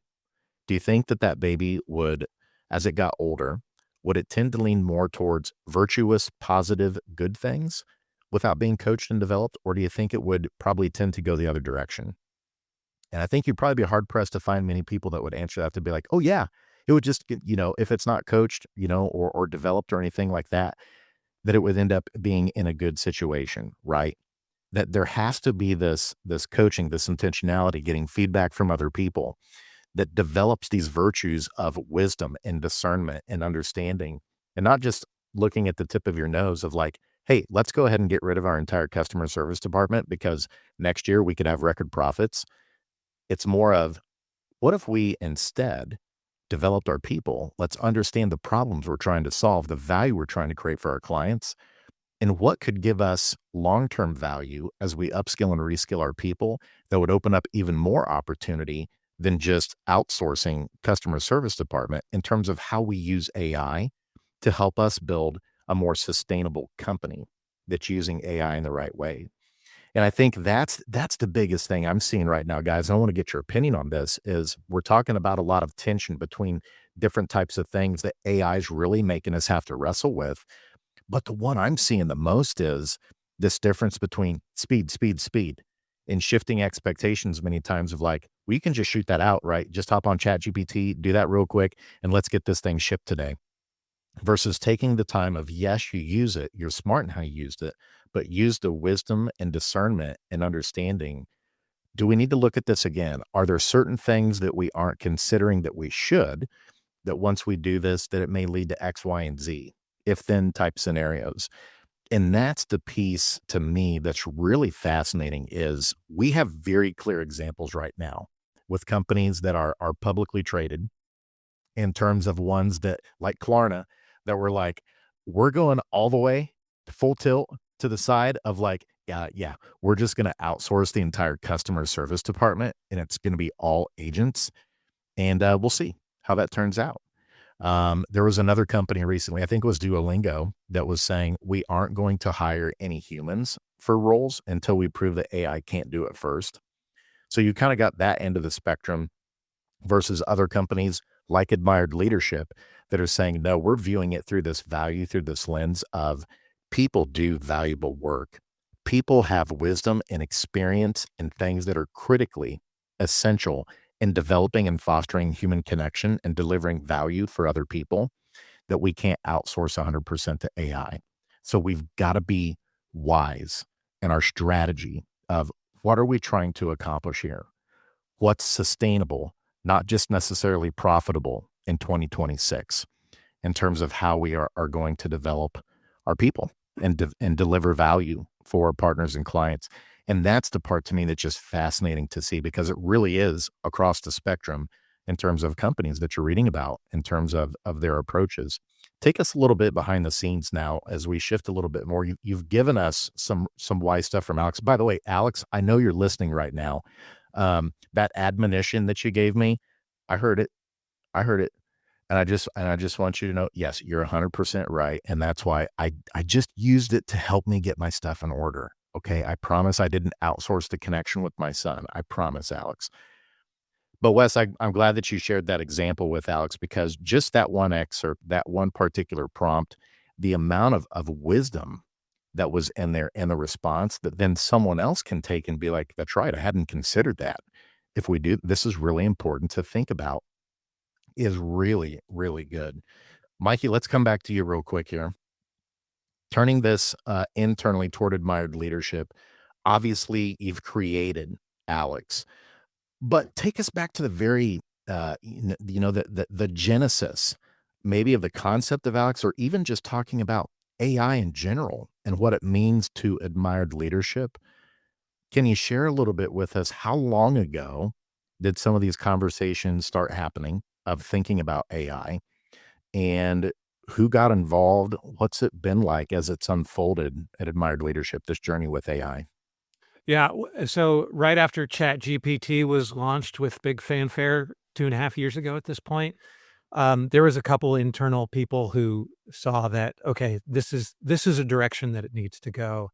Do you think that that baby would, as it got older, would it tend to lean more towards virtuous, positive, good things without being coached and developed? Or do you think it would probably tend to go the other direction? And I think you'd probably be hard pressed to find many people that would answer that to be like, oh yeah, it would just get, if it's not coached, or developed or anything like that, that it would end up being in a good situation, right? That there has to be this coaching, this intentionality, getting feedback from other people that develops these virtues of wisdom and discernment and understanding, and not just looking at the tip of your nose of like, hey, let's go ahead and get rid of our entire customer service department because next year we could have record profits. It's more of, what if we instead developed our people? Let's understand the problems we're trying to solve, the value we're trying to create for our clients, and what could give us long-term value as we upskill and reskill our people that would open up even more opportunity than just outsourcing customer service department in terms of how we use AI to help us build a more sustainable company that's using AI in the right way. And I think that's the biggest thing I'm seeing right now, guys. I want to get your opinion on this. Is we're talking about a lot of tension between different types of things that AI is really making us have to wrestle with. But the one I'm seeing the most is this difference between speed, speed, speed, and shifting expectations many times of like, we can just shoot that out, right? Just hop on ChatGPT, do that real quick, and let's get this thing shipped today. Versus taking the time of, yes, you use it, you're smart in how you used it, but use the wisdom and discernment and understanding. Do we need to look at this again? Are there certain things that we aren't considering that we should, that once we do this, that it may lead to X, Y, and Z, if then type scenarios? And that's the piece to me that's really fascinating is we have very clear examples right now with companies that are publicly traded in terms of ones that like Klarna that were like, we're going all the way full tilt to the side of like, yeah, we're just going to outsource the entire customer service department and it's going to be all agents. And we'll see how that turns out. There was another company recently, I think it was Duolingo, that was saying we aren't going to hire any humans for roles until we prove that AI can't do it first. So you kind of got that end of the spectrum versus other companies like Admired Leadership that are saying, no, we're viewing it through this value, through this lens of people do valuable work. People have wisdom and experience and things that are critically essential in developing and fostering human connection and delivering value for other people that we can't outsource 100% to AI. So we've got to be wise in our strategy of what are we trying to accomplish here? What's sustainable, not just necessarily profitable in 2026 in terms of how we are going to develop our people and deliver value for our partners and clients. And that's the part to me that's just fascinating to see because it really is across the spectrum in terms of companies that you're reading about, in terms of their approaches. Take us a little bit behind the scenes now as we shift a little bit more. You've given us some wise stuff from Alex. By the way, Alex, I know you're listening right now. That admonition that you gave me, I heard it. And I just want you to know, yes, you're 100% right. And that's why I just used it to help me get my stuff in order. Okay. I promise I didn't outsource the connection with my son. I promise, Alex. But Wes, I'm glad that you shared that example with Alex because just that one excerpt, that one particular prompt, the amount of wisdom that was in there and the response that then someone else can take and be like, that's right. I hadn't considered that. If we do, this is really important to think about, is really, really good. Mikey, let's come back to you real quick here. Turning this internally toward admired leadership, Obviously, you've created Alex, but take us back to the very, the genesis, maybe of the concept of Alex, or even just talking about AI in general and what it means to admired leadership. Can you share a little bit with us how long ago did some of these conversations start happening of thinking about AI, and who got involved? What's it been like as it's unfolded at Admired Leadership, this journey with AI? Yeah. So right after ChatGPT was launched with big fanfare 2.5 years ago at this point, there was a couple internal people who saw that, okay, this is a direction that it needs to go.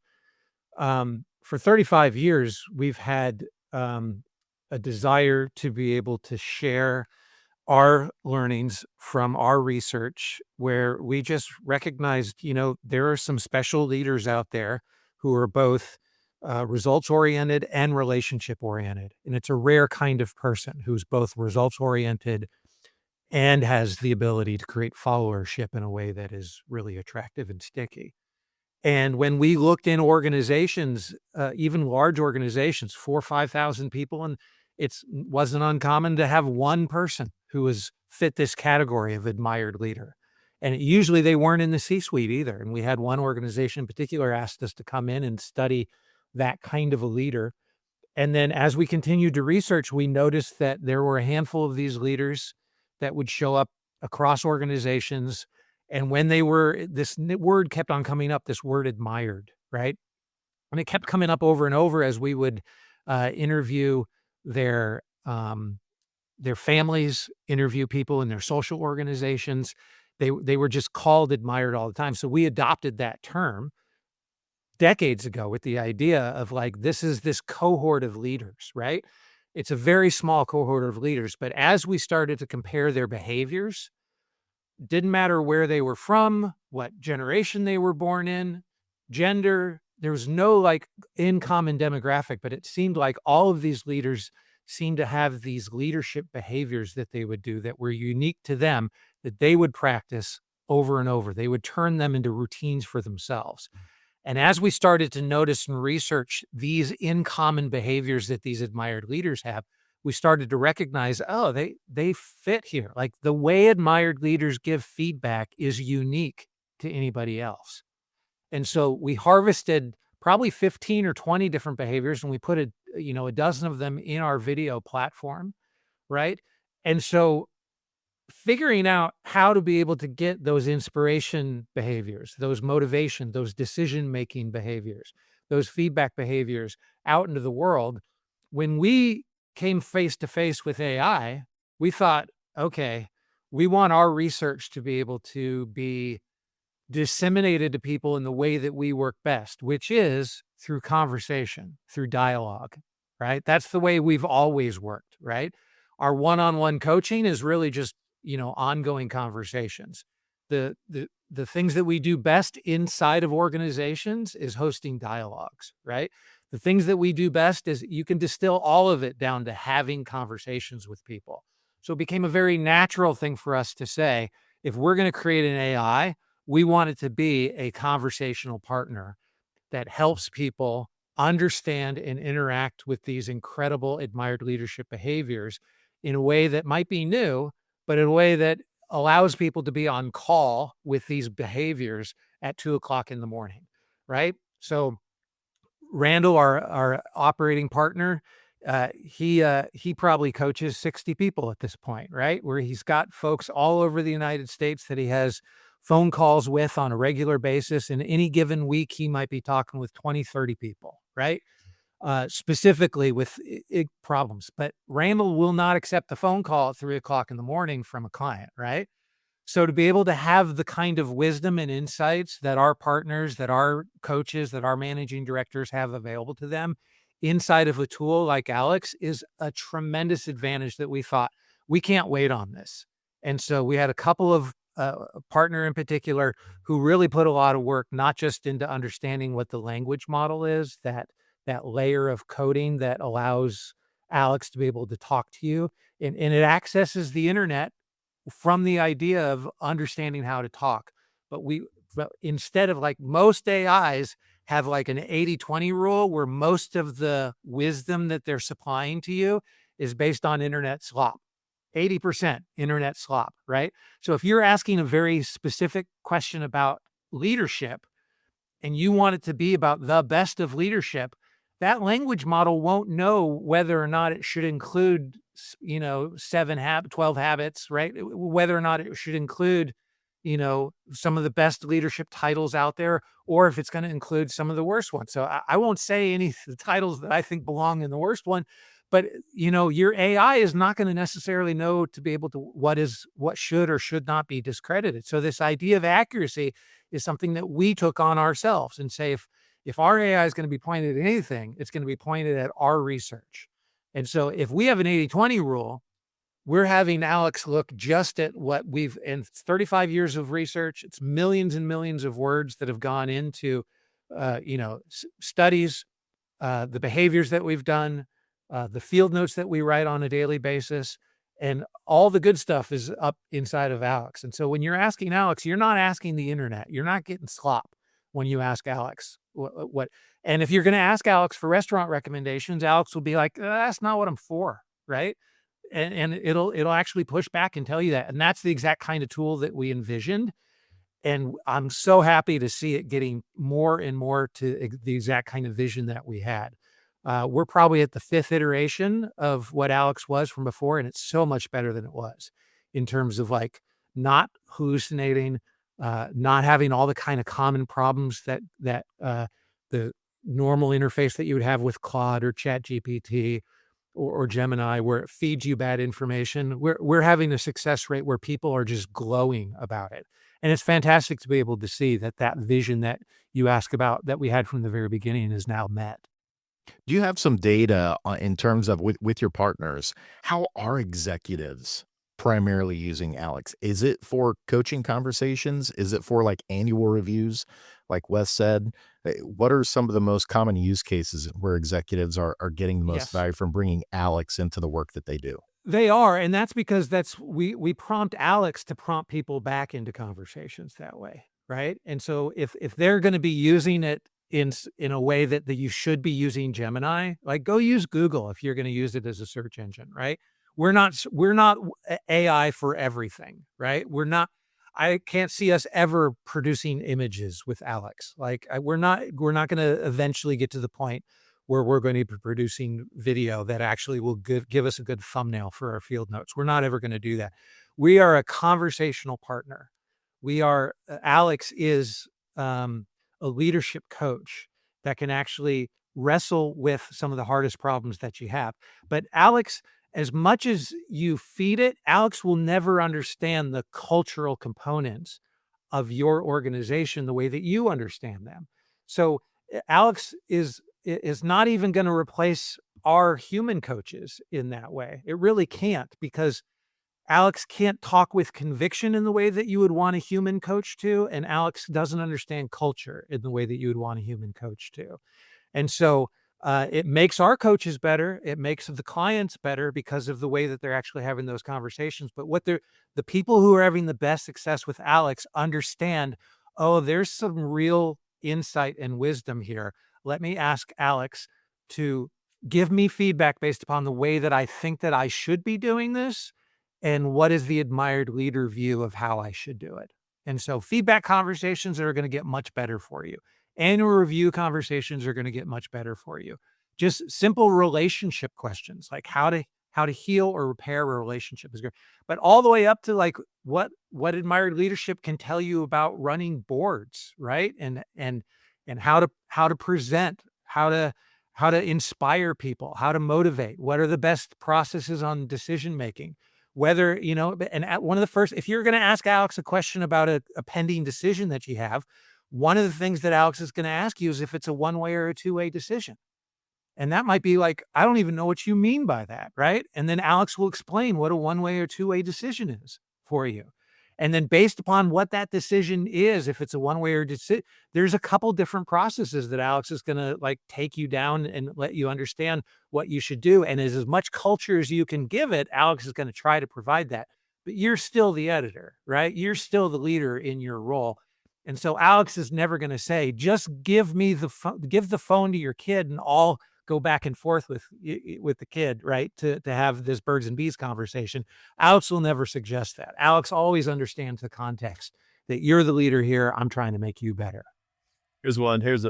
For 35 years, we've had a desire to be able to share our learnings from our research, where we just recognized, there are some special leaders out there who are both results oriented and relationship oriented. And it's a rare kind of person who's both results oriented and has the ability to create followership in a way that is really attractive and sticky. And when we looked in organizations, even large organizations, 4 or 5,000 people, and it wasn't uncommon to have one person who was fit this category of admired leader. And usually they weren't in the C-suite either. And we had one organization in particular asked us to come in and study that kind of a leader. And then as we continued to research, we noticed that there were a handful of these leaders that would show up across organizations. And when they were, word kept on coming up, this word admired, right? And it kept coming up over and over as we would interview their families, interview people in their social organizations. They were just called admired all the time. So we adopted that term decades ago with the idea of like, this is this cohort of leaders, right? It's a very small cohort of leaders. But as we started to compare their behaviors, didn't matter where they were from, what generation they were born in, gender, there was no like in common demographic, but it seemed like all of these leaders seemed to have these leadership behaviors that they would do that were unique to them, that they would practice over and over. They would turn them into routines for themselves. And as we started to notice and research these in common behaviors that these admired leaders have, we started to recognize, oh, they fit here. Like the way admired leaders give feedback is unique to anybody else. And so we harvested probably 15 or 20 different behaviors, and we put a dozen of them in our video platform, right? And so figuring out how to be able to get those inspiration behaviors, those motivation, those decision-making behaviors, those feedback behaviors out into the world. When we came face to face with AI, we thought, okay, we want our research to be able to be disseminated to people in the way that we work best, which is through conversation, through dialogue, right? That's the way we've always worked, right? Our one-on-one coaching is really just, ongoing conversations. The things that we do best inside of organizations is hosting dialogues, right? The things that we do best is you can distill all of it down to having conversations with people. So it became a very natural thing for us to say, if we're going to create an AI, we want it to be a conversational partner that helps people understand and interact with these incredible admired leadership behaviors in a way that might be new, but in a way that allows people to be on call with these behaviors at 2:00 in the morning, right? So Randall, our operating partner, he probably coaches 60 people at this point, right? Where he's got folks all over the United States that he has phone calls with on a regular basis. In any given week, he might be talking with 20, 30 people, right? Specifically with problems. But Randall will not accept the phone call at 3:00 in the morning from a client, right? So to be able to have the kind of wisdom and insights that our partners, that our coaches, that our managing directors have available to them inside of a tool like Alex is a tremendous advantage that we thought we can't wait on this. And so we had a couple of a partner in particular who really put a lot of work, not just into understanding what the language model is, that layer of coding that allows Alex to be able to talk to you, and it accesses the internet from the idea of understanding how to talk. But instead of like most AIs have like an 80-20 rule where most of the wisdom that they're supplying to you is based on internet slop. 80% internet slop, right? So if you're asking a very specific question about leadership and you want it to be about the best of leadership, that language model won't know whether or not it should include, 12 habits, right? Whether or not it should include, some of the best leadership titles out there, or if it's going to include some of the worst ones. So I won't say any of the titles that I think belong in the worst one, but your AI is not going to necessarily know to be able to what should or should not be discredited. So this idea of accuracy is something that we took on ourselves and say, if our AI is going to be pointed at anything, it's going to be pointed at our research. And so if we have an 80-20 rule, we're having Alex look just at what and it's 35 years of research. It's millions and millions of words that have gone into, studies, the behaviors that we've done, the field notes that we write on a daily basis, and all the good stuff is up inside of Alex. And so when you're asking Alex, you're not asking the internet. You're not getting slop when you ask Alex what. And if you're going to ask Alex for restaurant recommendations, Alex will be like, "That's not what I'm for," right? And it'll actually push back and tell you that. And that's the exact kind of tool that we envisioned. And I'm so happy to see it getting more and more to the exact kind of vision that we had. We're probably at the 5th iteration of what Alex was from before, and it's so much better than it was in terms of like not hallucinating, not having all the kind of common problems that the normal interface that you would have with Claude or ChatGPT or Gemini, where it feeds you bad information. We're having a success rate where people are just glowing about it. And it's fantastic to be able to see that vision that you ask about that we had from the very beginning is now met. Do you have some data in terms of with your partners? How are executives primarily using Alex? Is it for coaching conversations? Is it for like annual reviews, like Wes said? What are some of the most common use cases where executives are getting the most Yes. value from bringing Alex into the work that they do? They are, and that's because we prompt Alex to prompt people back into conversations that way, right? And so if they're going to be using it in a way that you should be using Gemini, like go use Google if you're going to use it as a search engine, right? We're not AI for everything, right? I can't see us ever producing images with Alex. Like we're not going to eventually get to the point where we're going to be producing video that actually will give us a good thumbnail for our field notes. We're not ever going to do that. We are a conversational partner. Alex is a leadership coach that can actually wrestle with some of the hardest problems that you have. But Alex, as much as you feed it, Alex will never understand the cultural components of your organization the way that you understand them. So Alex is not even going to replace our human coaches in that way. It really can't, because Alex can't talk with conviction in the way that you would want a human coach to, and Alex doesn't understand culture in the way that you would want a human coach to. And so it makes our coaches better. It makes the clients better because of the way that they're actually having those conversations. But the people who are having the best success with Alex understand, oh, there's some real insight and wisdom here. Let me ask Alex to give me feedback based upon the way that I think that I should be doing this, and what is the admired leader view of how I should do it. And so feedback conversations are going to get much better for you. Annual review conversations are going to get much better for you. Just simple relationship questions like how to heal or repair a relationship is great. But all the way up to like what admired leadership can tell you about running boards, right? And how to present, how to inspire people, how to motivate, what are the best processes on decision making, whether, and one of the first, if you're going to ask Alex a question about a pending decision that you have, one of the things that Alex is going to ask you is if it's a one-way or a two-way decision. And that might be like, I don't even know what you mean by that, right? And then Alex will explain what a one-way or two-way decision is for you. And then based upon what that decision is, if it's a one-way or decision, there's a couple different processes that Alex is going to like take you down and let you understand what you should do. And as much culture as you can give it, Alex is going to try to provide that. But you're still the editor, right? You're still the leader in your role. And so Alex is never going to say, just give the phone to your kid and I'll go back and forth with the kid, right? To have this birds and bees conversation. Alex will never suggest that. Alex always understands the context that you're the leader here. I'm trying to make you better. Here's one. Here's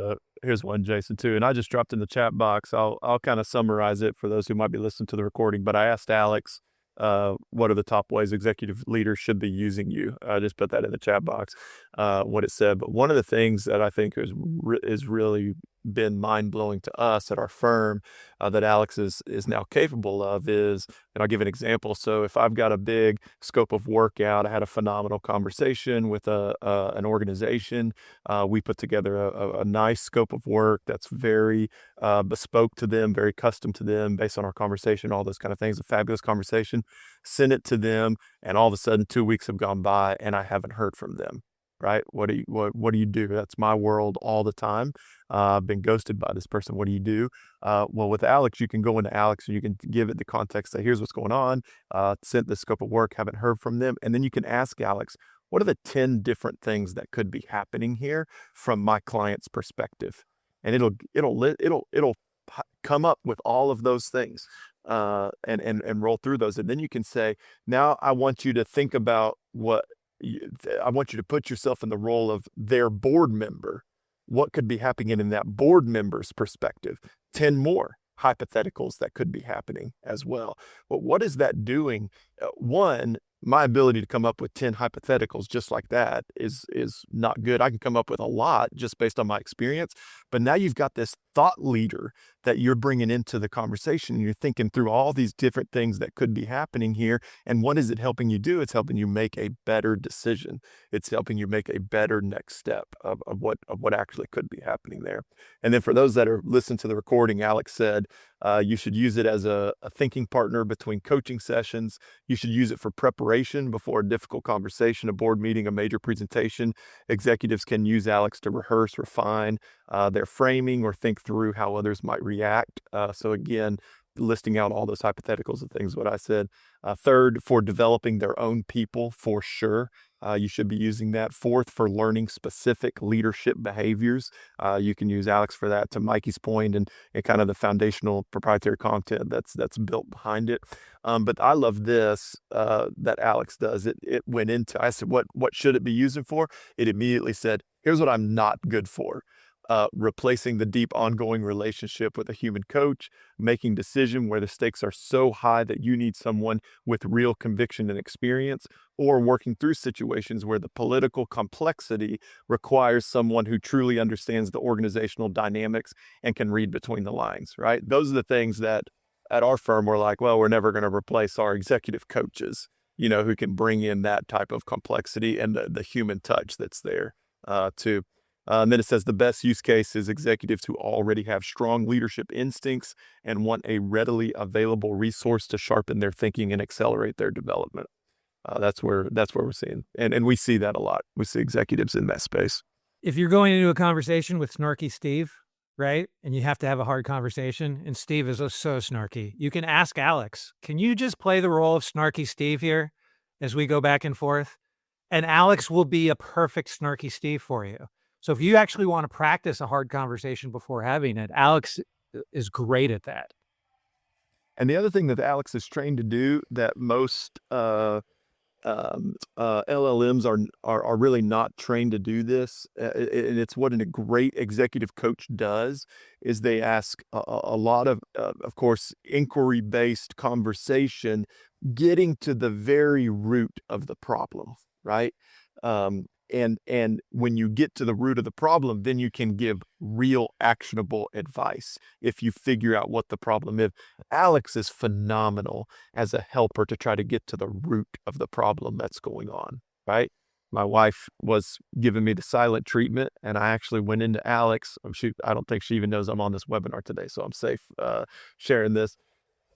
one, Jason, too. And I just dropped in the chat box. I'll kind of summarize it for those who might be listening to the recording. But I asked Alex, what are the top ways executive leaders should be using you? I just put that in the chat box, what it said. But one of the things that I think is really been mind-blowing to us at our firm, that Alex is now capable of is, and I'll give an example. So if I've got a big scope of work out, I had a phenomenal conversation with an organization. We put together a nice scope of work that's very bespoke to them, very custom to them based on our conversation, all those kind of things, a fabulous conversation. Send it to them, and all of a sudden 2 weeks have gone by and I haven't heard from them. Right? What do you do? That's my world all the time. I've been ghosted by this person. What do you do? Well, with Alex, you can go into Alex and you can give it the context that here's what's going on. Sent the scope of work, haven't heard from them. And then you can ask Alex, what are the 10 different things that could be happening here from my client's perspective? And it'll come up with all of those things, and roll through those. And then you can say, now I want you to think about I want you to put yourself in the role of their board member. What could be happening in that board member's perspective? 10 more hypotheticals that could be happening as well. But what is that doing? One, my ability to come up with 10 hypotheticals just like that is not good. I can come up with a lot just based on my experience, but now you've got this thought leader that you're bringing into the conversation, and you're thinking through all these different things that could be happening here. And what is it helping you do? It's helping you make a better decision. It's helping you make a better next step of what actually could be happening there. And then for those that are listening to the recording, Alex said, you should use it as a thinking partner between coaching sessions. You should use it for preparation before a difficult conversation, a board meeting, a major presentation. Executives can use Alex to rehearse, refine their framing, or think through how others might react. So again, listing out all those hypotheticals and things, what I said. Third, for developing their own people, for sure. You should be using that. Fourth, for learning specific leadership behaviors. You can use Alex for that, to Mikey's point, and kind of the foundational proprietary content that's built behind it. But I love this that Alex does. It went into, I said, what should it be used for? It immediately said, here's what I'm not good for. Replacing the deep ongoing relationship with a human coach, making decision where the stakes are so high that you need someone with real conviction and experience, or working through situations where the political complexity requires someone who truly understands the organizational dynamics and can read between the lines, right? Those are the things that at our firm we're like, well, we're never going to replace our executive coaches, who can bring in that type of complexity and the human touch that's there too. And then it says the best use case is executives who already have strong leadership instincts and want a readily available resource to sharpen their thinking and accelerate their development. That's where we're seeing, and we see that a lot. We see executives in that space. If you're going into a conversation with snarky Steve, right, and you have to have a hard conversation, and Steve is so snarky, you can ask Alex, can you just play the role of snarky Steve here as we go back and forth? And Alex will be a perfect snarky Steve for you. So if you actually want to practice a hard conversation before having it, Alex is great at that. And the other thing that Alex is trained to do that most LLMs are really not trained to do this, and it's what a great executive coach does, is they ask a lot of course, inquiry-based conversation, getting to the very root of the problem, right? And when you get to the root of the problem, then you can give real actionable advice if you figure out what the problem is. Alex is phenomenal as a helper to try to get to the root of the problem that's going on, right? My wife was giving me the silent treatment, and I actually went into Alex. I don't think she even knows I'm on this webinar today, so I'm safe sharing this.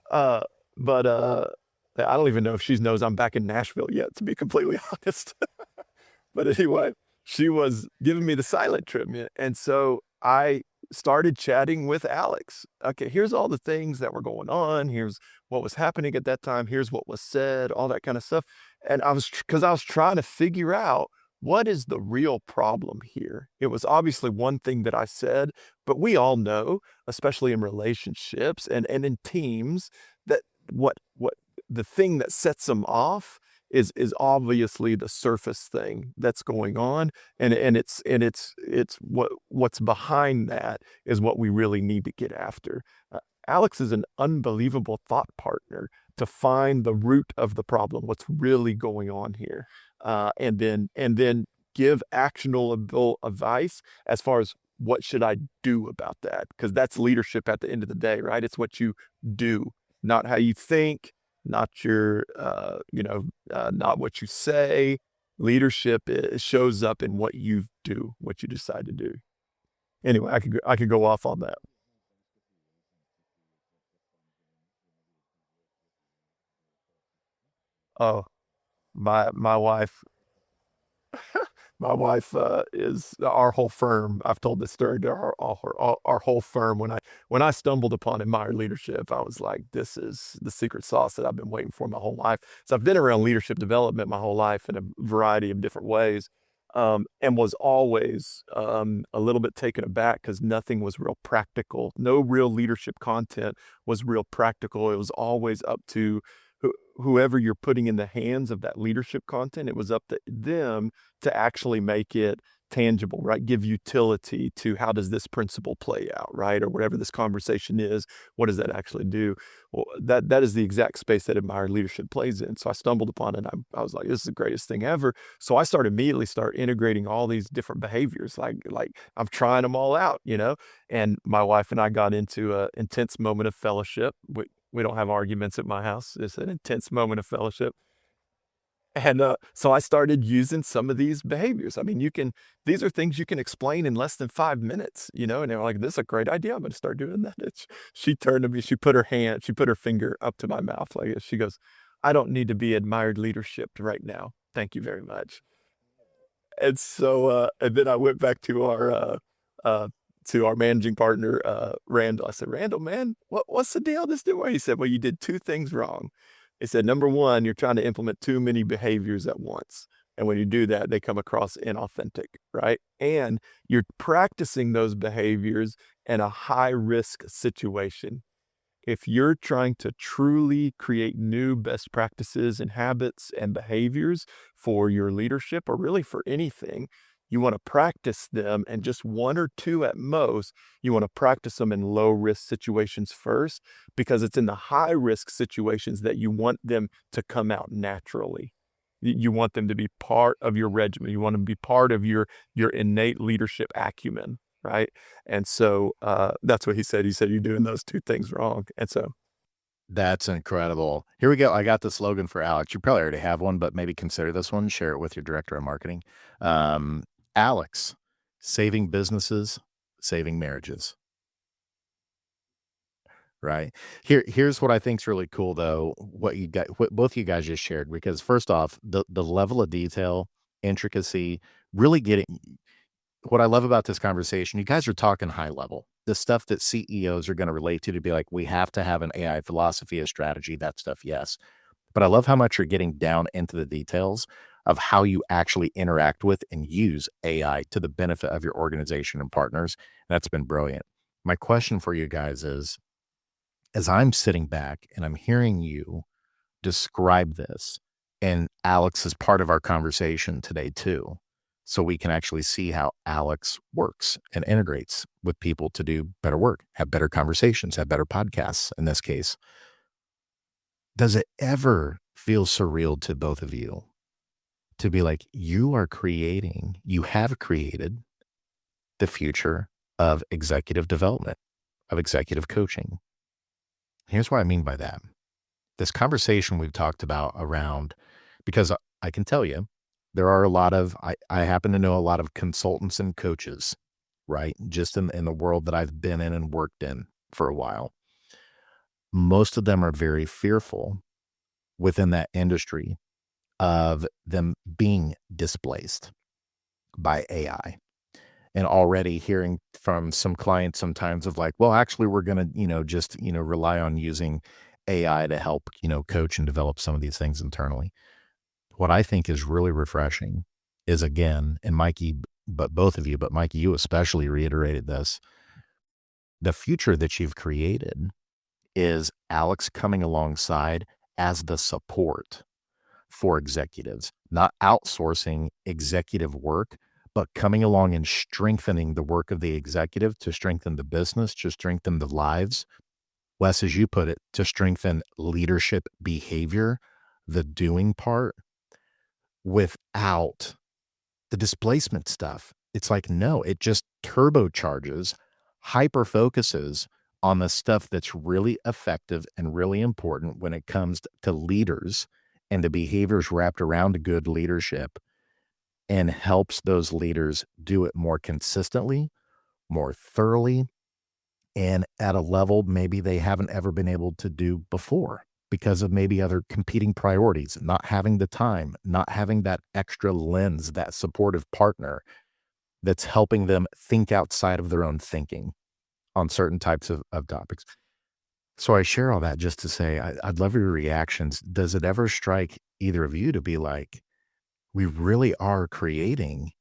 But I don't even know if she knows I'm back in Nashville yet, to be completely honest. But anyway, she was giving me the silent treatment. And so I started chatting with Alex. Okay, here's all the things that were going on. Here's what was happening at that time. Here's what was said, all that kind of stuff. And because I was trying to figure out what is the real problem here? It was obviously one thing that I said, but we all know, especially in relationships and in teams, that what the thing that sets them off is obviously the surface thing that's going on, and it's what's behind that is what we really need to get after. Alex is an unbelievable thought partner to find the root of the problem, what's really going on here, and then give actionable advice as far as what should I do about that? Because that's leadership at the end of the day, right? It's what you do, not how you think, not your, not what you say. Leadership shows up in what you do, what you decide to do. Anyway, I could go off on that. Oh, my wife My wife is our whole firm. I've told this story to our whole firm. When I stumbled upon admired leadership, I was like, "This is the secret sauce that I've been waiting for my whole life." So I've been around leadership development my whole life in a variety of different ways, and was always a little bit taken aback because nothing was real practical. No real leadership content was real practical. It was always up to whoever you're putting in the hands of that leadership content. It was up to them to actually make it tangible, right? Give utility to how does this principle play out, right? Or whatever this conversation is, what does that actually do? Well, that is the exact space that admired leadership plays in. So I stumbled upon it. I was like, this is the greatest thing ever. So I immediately start integrating all these different behaviors, like I'm trying them all out, And my wife and I got into an intense moment of fellowship. We don't have arguments at my house. It's an intense moment of fellowship. And so I started using some of these behaviors. I mean, these are things you can explain in less than 5 minutes, and they're like, this is a great idea. I'm going to start doing that. She turned to me, she put her finger up to my mouth like this. She goes, I don't need to be admired leadership right now. Thank you very much. And so, and then I went back to our managing partner, Randall. I said, Randall, man, what's the deal this way? He said, well, you did two things wrong. He said, number one, you're trying to implement too many behaviors at once. And when you do that, they come across inauthentic, right? And you're practicing those behaviors in a high risk situation. If you're trying to truly create new best practices and habits and behaviors for your leadership or really for anything, you want to practice them, and just one or two at most, you want to practice them in low risk situations first, because it's in the high risk situations that you want them to come out naturally. You want them to be part of your regimen. You want them to be part of your innate leadership acumen, right? And so that's what he said. He said, you're doing those two things wrong. And so That's incredible. Here we go. I got the slogan for Alex. You probably already have one, but maybe consider this one. Share it with your director of marketing. Alex, saving businesses, saving marriages. Right. Here's what I think is really cool, though. What both you guys just shared, because first off, the level of detail, intricacy, really getting what I love about this conversation. You guys are talking high level, the stuff that CEOs are going to relate to be like, we have to have an AI philosophy, a strategy, that stuff. Yes. But I love how much you're getting down into the details of how you actually interact with and use AI to the benefit of your organization and partners. That's been brilliant. My question for you guys is, as I'm sitting back and I'm hearing you describe this, and Alex is part of our conversation today too, so we can actually see how Alex works and integrates with people to do better work, have better conversations, have better podcasts in this case. Does it ever feel surreal to both of you to be like, you have created the future of executive development, of executive coaching? Here's what I mean by that. This conversation we've talked about around, because I can tell you, there are I happen to know a lot of consultants and coaches, right? Just in the world that I've been in and worked in for a while. Most of them are very fearful within that industry of them being displaced by AI. And already hearing from some clients sometimes of like, well, actually, we're going to, just, rely on using AI to help, coach and develop some of these things internally. What I think is really refreshing is, again, and Mikey, but both of you, but Mikey, you especially reiterated this. The future that you've created is Alex coming alongside as the support for executives, not outsourcing executive work, but coming along and strengthening the work of the executive to strengthen the business, to strengthen the lives. Wes, as you put it, to strengthen leadership behavior, the doing part, without the displacement stuff. It's like, no, it just turbocharges, hyper focuses on the stuff that's really effective and really important when it comes to leaders and the behaviors wrapped around good leadership, and helps those leaders do it more consistently, more thoroughly, and at a level maybe they haven't ever been able to do before because of maybe other competing priorities, not having the time, not having that extra lens, that supportive partner that's helping them think outside of their own thinking on certain types of topics. So I share all that just to say, I'd love your reactions. Does it ever strike either of you to be like, we really are creating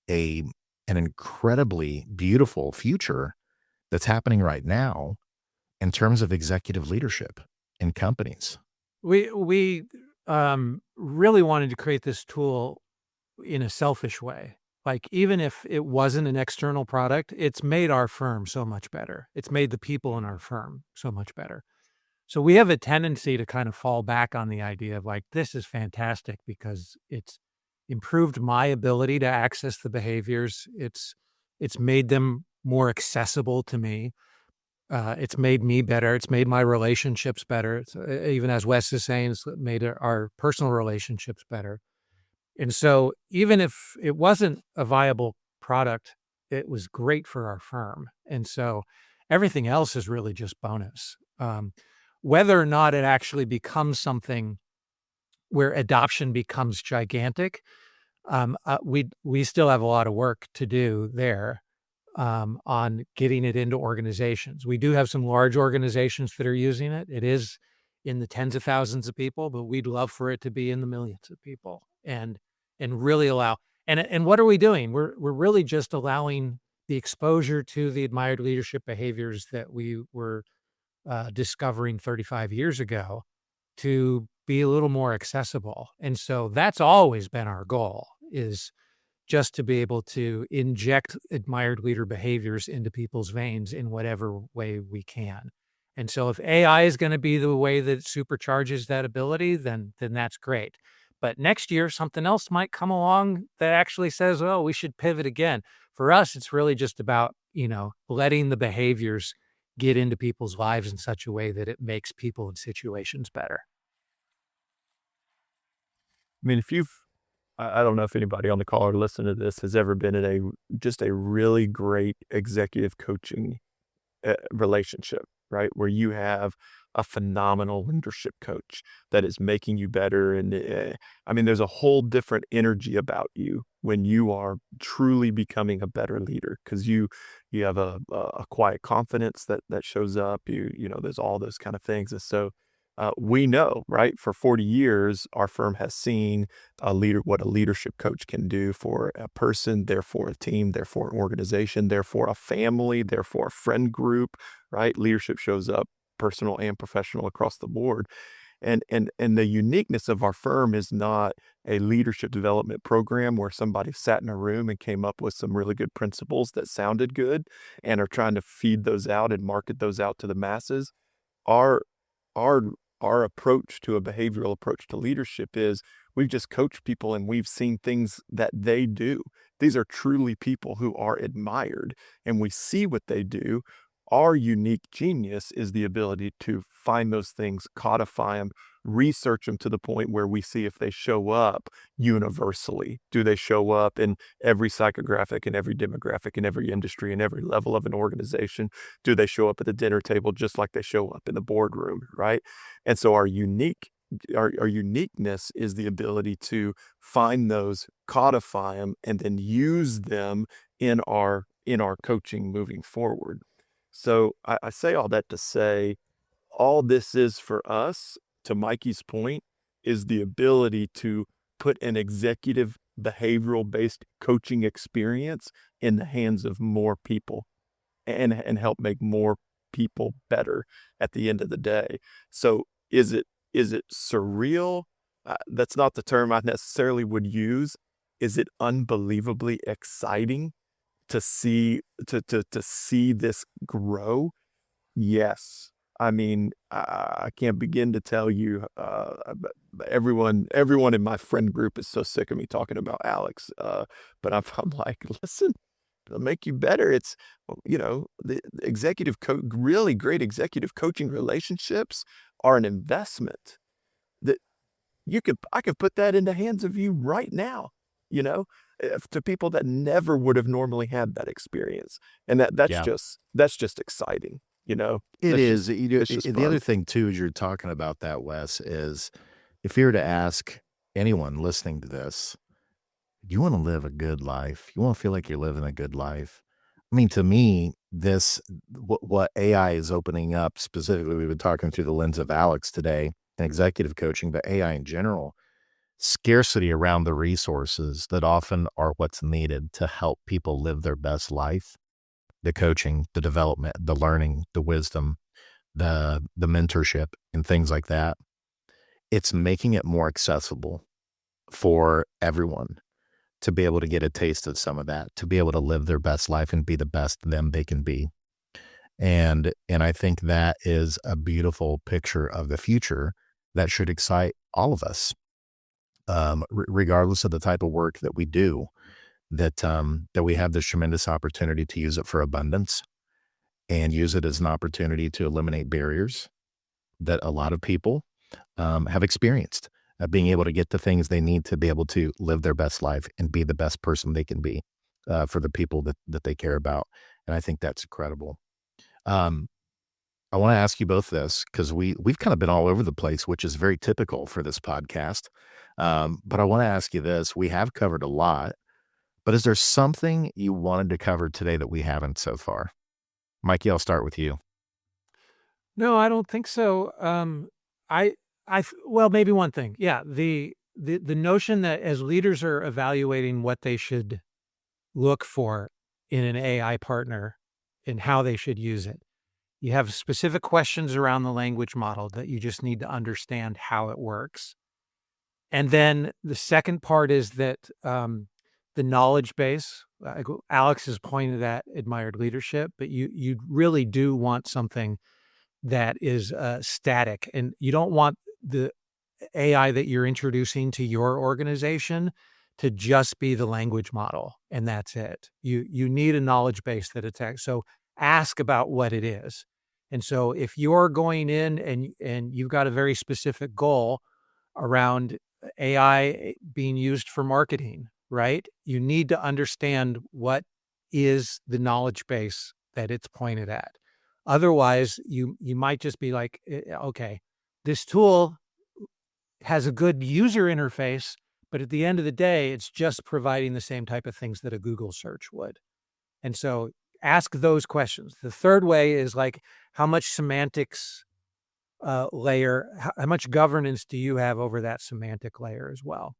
an incredibly beautiful future that's happening right now in terms of executive leadership in companies? We really wanted to create this tool in a selfish way. Like, even if it wasn't an external product, it's made our firm so much better. It's made the people in our firm so much better. So we have a tendency to kind of fall back on the idea of like, this is fantastic because it's improved my ability to access the behaviors. It's made them more accessible to me. It's made me better. It's made my relationships better. It's, even as Wes is saying, it's made our personal relationships better. And so even if it wasn't a viable product, it was great for our firm. And so everything else is really just bonus. Whether or not it actually becomes something where adoption becomes gigantic, we still have a lot of work to do there, on getting it into organizations. We do have some large organizations that are using it. It is in the tens of thousands of people, but we'd love for it to be in the millions of people and really allow. And what are we doing? We're really just allowing the exposure to the admired leadership behaviors that we were discovering 35 years ago to be a little more accessible. And so that's always been our goal, is just to be able to inject admired leader behaviors into people's veins in whatever way we can. And so if AI is going to be the way that supercharges that ability, then that's great. But next year, something else might come along that actually says, oh, we should pivot again. For us, it's really just about, letting the behaviors get into people's lives in such a way that it makes people and situations better. I mean, I don't know if anybody on the call or listen to this has ever been in just a really great executive coaching relationship, right? Where you have a phenomenal leadership coach that is making you better. And I mean, there's a whole different energy about you when you are truly becoming a better leader, because you have a quiet confidence that shows up. There's all those kind of things. And so we know, right, for 40 years, our firm has seen what a leadership coach can do for a person, therefore a team, therefore an organization, therefore a family, therefore a friend group, right? Leadership shows up personal and professional across the board. And the uniqueness of our firm is not a leadership development program where somebody sat in a room and came up with some really good principles that sounded good and are trying to feed those out and market those out to the masses. Our our approach to a behavioral approach to leadership is we've just coached people and we've seen things that they do. These are truly people who are admired, and we see what they do. Our unique genius is the ability to find those things, codify them, research them to the point where we see if they show up universally. Do they show up in every psychographic, in every demographic, in every industry, in every level of an organization? Do they show up at the dinner table just like they show up in the boardroom, right? And so our uniqueness is the ability to find those, codify them, and then use them in our coaching moving forward. So I say all that to say, all this is for us, to Mikey's point, is the ability to put an executive behavioral-based coaching experience in the hands of more people and help make more people better at the end of the day. So is it surreal? That's not the term I necessarily would use. Is it unbelievably exciting to see this grow? Yes. I mean, I can't begin to tell you, but everyone in my friend group is so sick of me talking about Alex, but I'm like, "Listen, it'll make you better." It's, the executive really great executive coaching relationships are an investment that I could put that in the hands of you right now, you know, to people that never would have normally had that experience. And Yeah. that's just exciting, you know? It That's is. just You know, it's just the fun. other thing too, as you're talking about that, Wes, is if you were to ask anyone listening to this, do you want to live a good life? You want to feel like you're living a good life? I mean, to me, what AI is opening up specifically, we've been talking through the lens of Alex today and executive coaching, but AI in general, scarcity around the resources that often are what's needed to help people live their best life, the coaching, the development, the learning, the wisdom, the mentorship and things like that. It's making it more accessible for everyone to be able to get a taste of some of that, to be able to live their best life and be the best them they can be. And I think that is a beautiful picture of the future that should excite all of us, regardless of the type of work that we do. That we have this tremendous opportunity to use it for abundance and use it as an opportunity to eliminate barriers that a lot of people have experienced, being able to get the things they need to be able to live their best life and be the best person they can be for the people that they care about. And I think that's incredible. Um, I want to ask you both this because we've kind of been all over the place, which is very typical for this podcast. But I want to ask you this: we have covered a lot, but is there something you wanted to cover today that we haven't so far? Mikey, I'll start with you. No, I don't think so. I, well, maybe one thing. Yeah, the notion that as leaders are evaluating what they should look for in an AI partner and how they should use it, you have specific questions around the language model that you just need to understand how it works. And then the second part is that the knowledge base. Alex has pointed at admired leadership, but you really do want something that is static, and you don't want the AI that you're introducing to your organization to just be the language model, and that's it. You need a knowledge base that attacks. So ask about what it is. And so if you're going in and you've got a very specific goal around AI being used for marketing, right? You need to understand what is the knowledge base that it's pointed at. Otherwise, you might just be like, okay, this tool has a good user interface, but at the end of the day, it's just providing the same type of things that a Google search would. And so ask those questions. The third way is like, how much semantics layer, how much governance do you have over that semantic layer as well?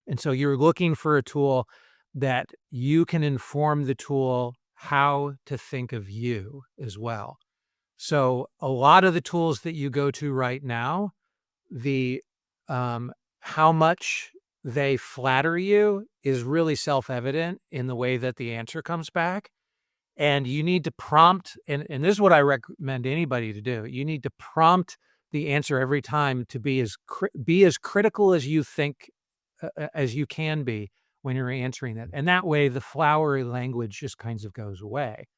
And so you're looking for a tool that you can inform the tool how to think of you as well. So a lot of the tools that you go to right now, the how much they flatter you is really self-evident in the way that the answer comes back. And you need to prompt, and this is what I recommend anybody to do. You need to prompt the answer every time to be as critical as you think as you can be when you're answering that. And that way, the flowery language just kinds of goes away.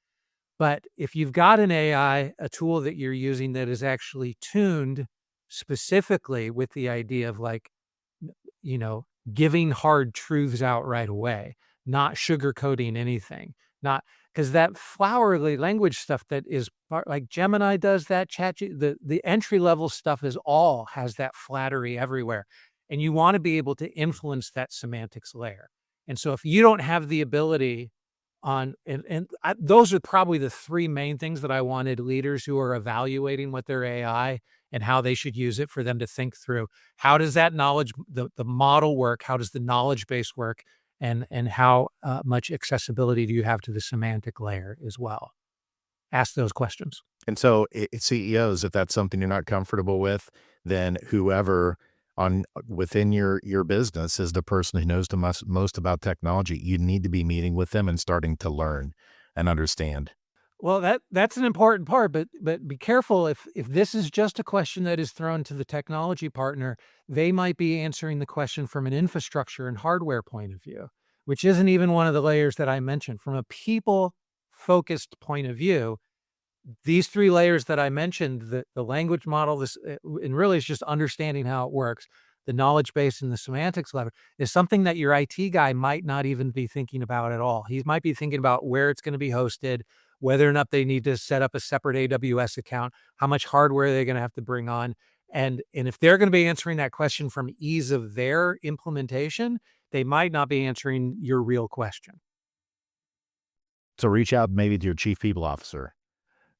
But if you've got an AI, a tool that you're using that is actually tuned specifically with the idea of like, you know, giving hard truths out right away, not sugarcoating anything, not because that flowery language stuff that is like Gemini does that, the entry level stuff is all has that flattery everywhere. And you want to be able to influence that semantics layer. And so if you don't have the ability those are probably the three main things that I wanted leaders who are evaluating what their AI and how they should use it for them to think through how does that knowledge, the model work, how does the knowledge base work, and how much accessibility do you have to the semantic layer as well. Ask those questions. And so CEOs, if that's something you're not comfortable with, then whoever within your business is the person who knows the most about technology. You need to be meeting with them and starting to learn and understand. Well, that's an important part, but be careful if this is just a question that is thrown to the technology partner, they might be answering the question from an infrastructure and hardware point of view, which isn't even one of the layers that I mentioned. From a people-focused point of view, these 3 layers that I mentioned, the language model, and really it's just understanding how it works, the knowledge base and the semantics level is something that your IT guy might not even be thinking about at all. He might be thinking about where it's going to be hosted, whether or not they need to set up a separate AWS account, how much hardware they're going to have to bring on. And if they're going to be answering that question from ease of their implementation, they might not be answering your real question. So reach out maybe to your chief people officer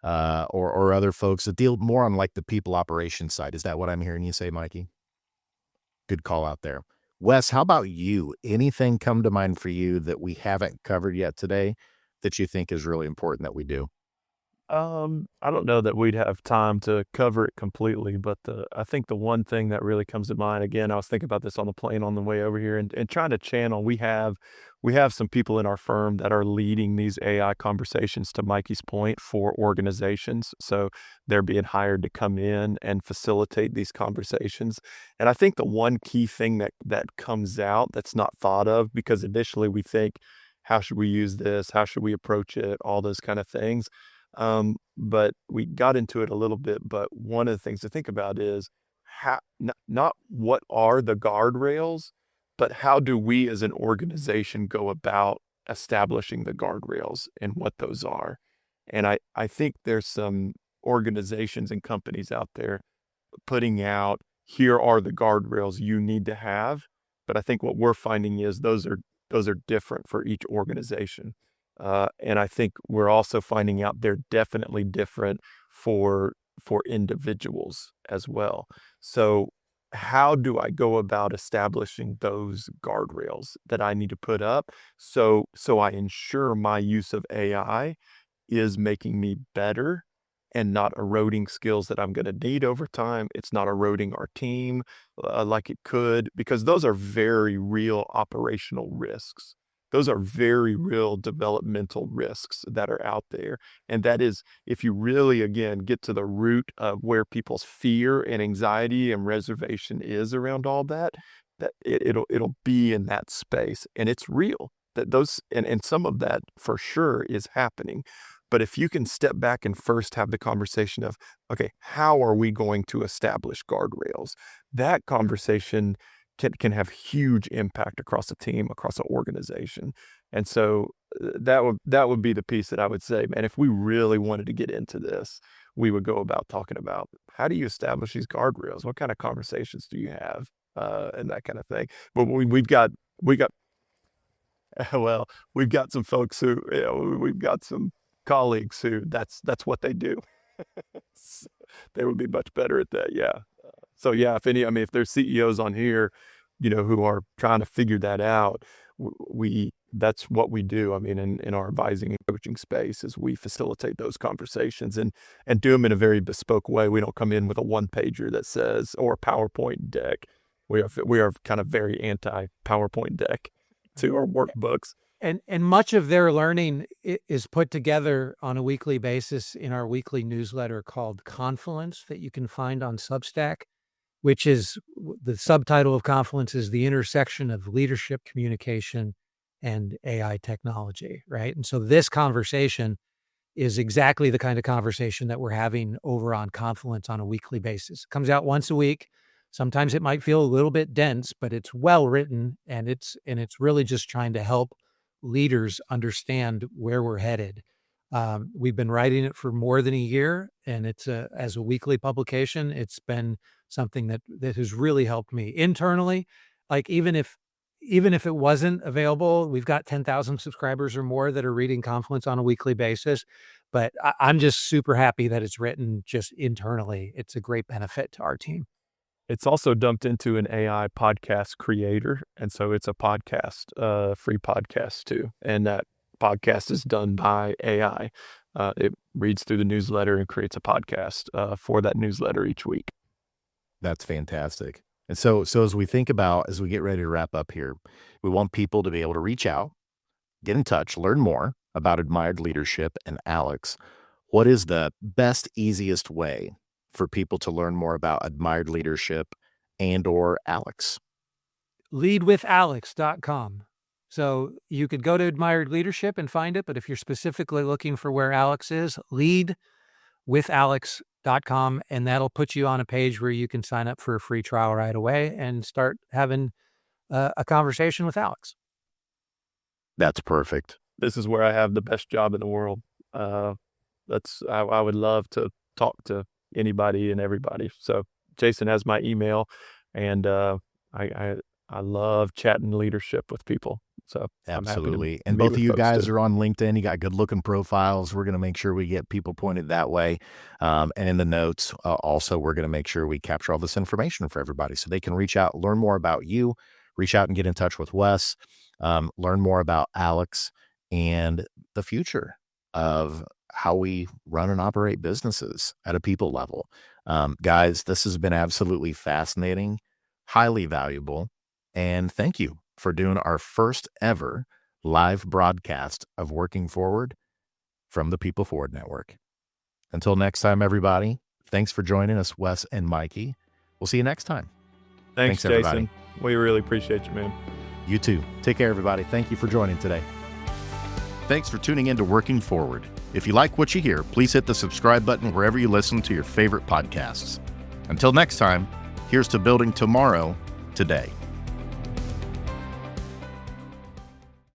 or other folks that deal more on like the people operations side. Is that what I'm hearing you say, Mikey? Good call out there. Wes, how about you? Anything come to mind for you that we haven't covered yet today that you think is really important that we do? I don't know that we'd have time to cover it completely, but I think the one thing that really comes to mind, again, I was thinking about this on the plane on the way over here and trying to channel, we have some people in our firm that are leading these AI conversations, to Mikey's point, for organizations. So they're being hired to come in and facilitate these conversations. And I think the one key thing that comes out that's not thought of, because initially we think, how should we use this? How should we approach it? All those kind of things. But we got into it a little bit, but one of the things to think about is not what are the guardrails, but how do we as an organization go about establishing the guardrails and what those are. And I think there's some organizations and companies out there putting out, here are the guardrails you need to have. But I think what we're finding is those are different for each organization. And I think we're also finding out they're definitely different for individuals as well. So how do I go about establishing those guardrails that I need to put up so I ensure my use of AI is making me better and not eroding skills that I'm going to need over time? It's not eroding our team like it could, because those are very real operational risks. Those are very real developmental risks that are out there. And that is, if you really, again, get to the root of where people's fear and anxiety and reservation is around all that, it'll be in that space. And it's real. That those and some of that for sure is happening. But if you can step back and first have the conversation of, okay, how are we going to establish guardrails? That conversation can have huge impact across a team, across an organization. And so that would be the piece that I would say, man, if we really wanted to get into this, we would go about talking about, how do you establish these guardrails? What kind of conversations do you have? And that kind of thing. But we've got well, we've got some folks who, we've got some colleagues who that's what they do. So they would be much better at that. Yeah. So yeah, if there's CEOs on here, who are trying to figure that out, that's what we do. I mean, in our advising and coaching space, is we facilitate those conversations and do them in a very bespoke way. We don't come in with a one-pager that says, or a PowerPoint deck. We are kind of very anti-PowerPoint deck to our workbooks. And much of their learning is put together on a weekly basis in our weekly newsletter called Confluence, that you can find on Substack, which is, the subtitle of Confluence is the intersection of leadership, communication, and AI technology, right? And so this conversation is exactly the kind of conversation that we're having over on Confluence on a weekly basis. It comes out once a week. Sometimes it might feel a little bit dense, but it's well written, and it's really just trying to help leaders understand where we're headed. We've been writing it for more than a year, and it's as a weekly publication, it's been something that has really helped me internally. Like even if it wasn't available, we've got 10,000 subscribers or more that are reading Confluence on a weekly basis. But I'm just super happy that it's written just internally. It's a great benefit to our team. It's also dumped into an AI podcast creator, and so it's a podcast, free podcast too. And that podcast is done by AI. It reads through the newsletter and creates a podcast for that newsletter each week. That's fantastic. And so as we think about, as we get ready to wrap up here, we want people to be able to reach out, get in touch, learn more about Admired Leadership and Alex. What is the best, easiest way for people to learn more about Admired Leadership and or Alex? Leadwithalex.com. So you could go to Admired Leadership and find it, but if you're specifically looking for where Alex is, leadwithalex.com, and that'll put you on a page where you can sign up for a free trial right away and start having a conversation with Alex. That's perfect. This is where I have the best job in the world. I would love to talk to anybody and everybody. So Jason has my email, and I love chatting leadership with people. So absolutely. And both of you guys are on LinkedIn. You got good looking profiles. We're going to make sure we get people pointed that way. And in the notes, also, we're going to make sure we capture all this information for everybody so they can reach out, learn more about you, reach out and get in touch with Wes, learn more about Alex and the future of how we run and operate businesses at a people level. Guys, this has been absolutely fascinating, highly valuable. And thank you for doing our first ever live broadcast of Working Forward from the People Forward Network. Until next time, everybody, thanks for joining us, Wes and Mikey. We'll see you next time. Thanks everybody. Jason. We really appreciate you, man. You too. Take care, everybody. Thank you for joining today. Thanks for tuning in to Working Forward. If you like what you hear, please hit the subscribe button wherever you listen to your favorite podcasts. Until next time, here's to building tomorrow today.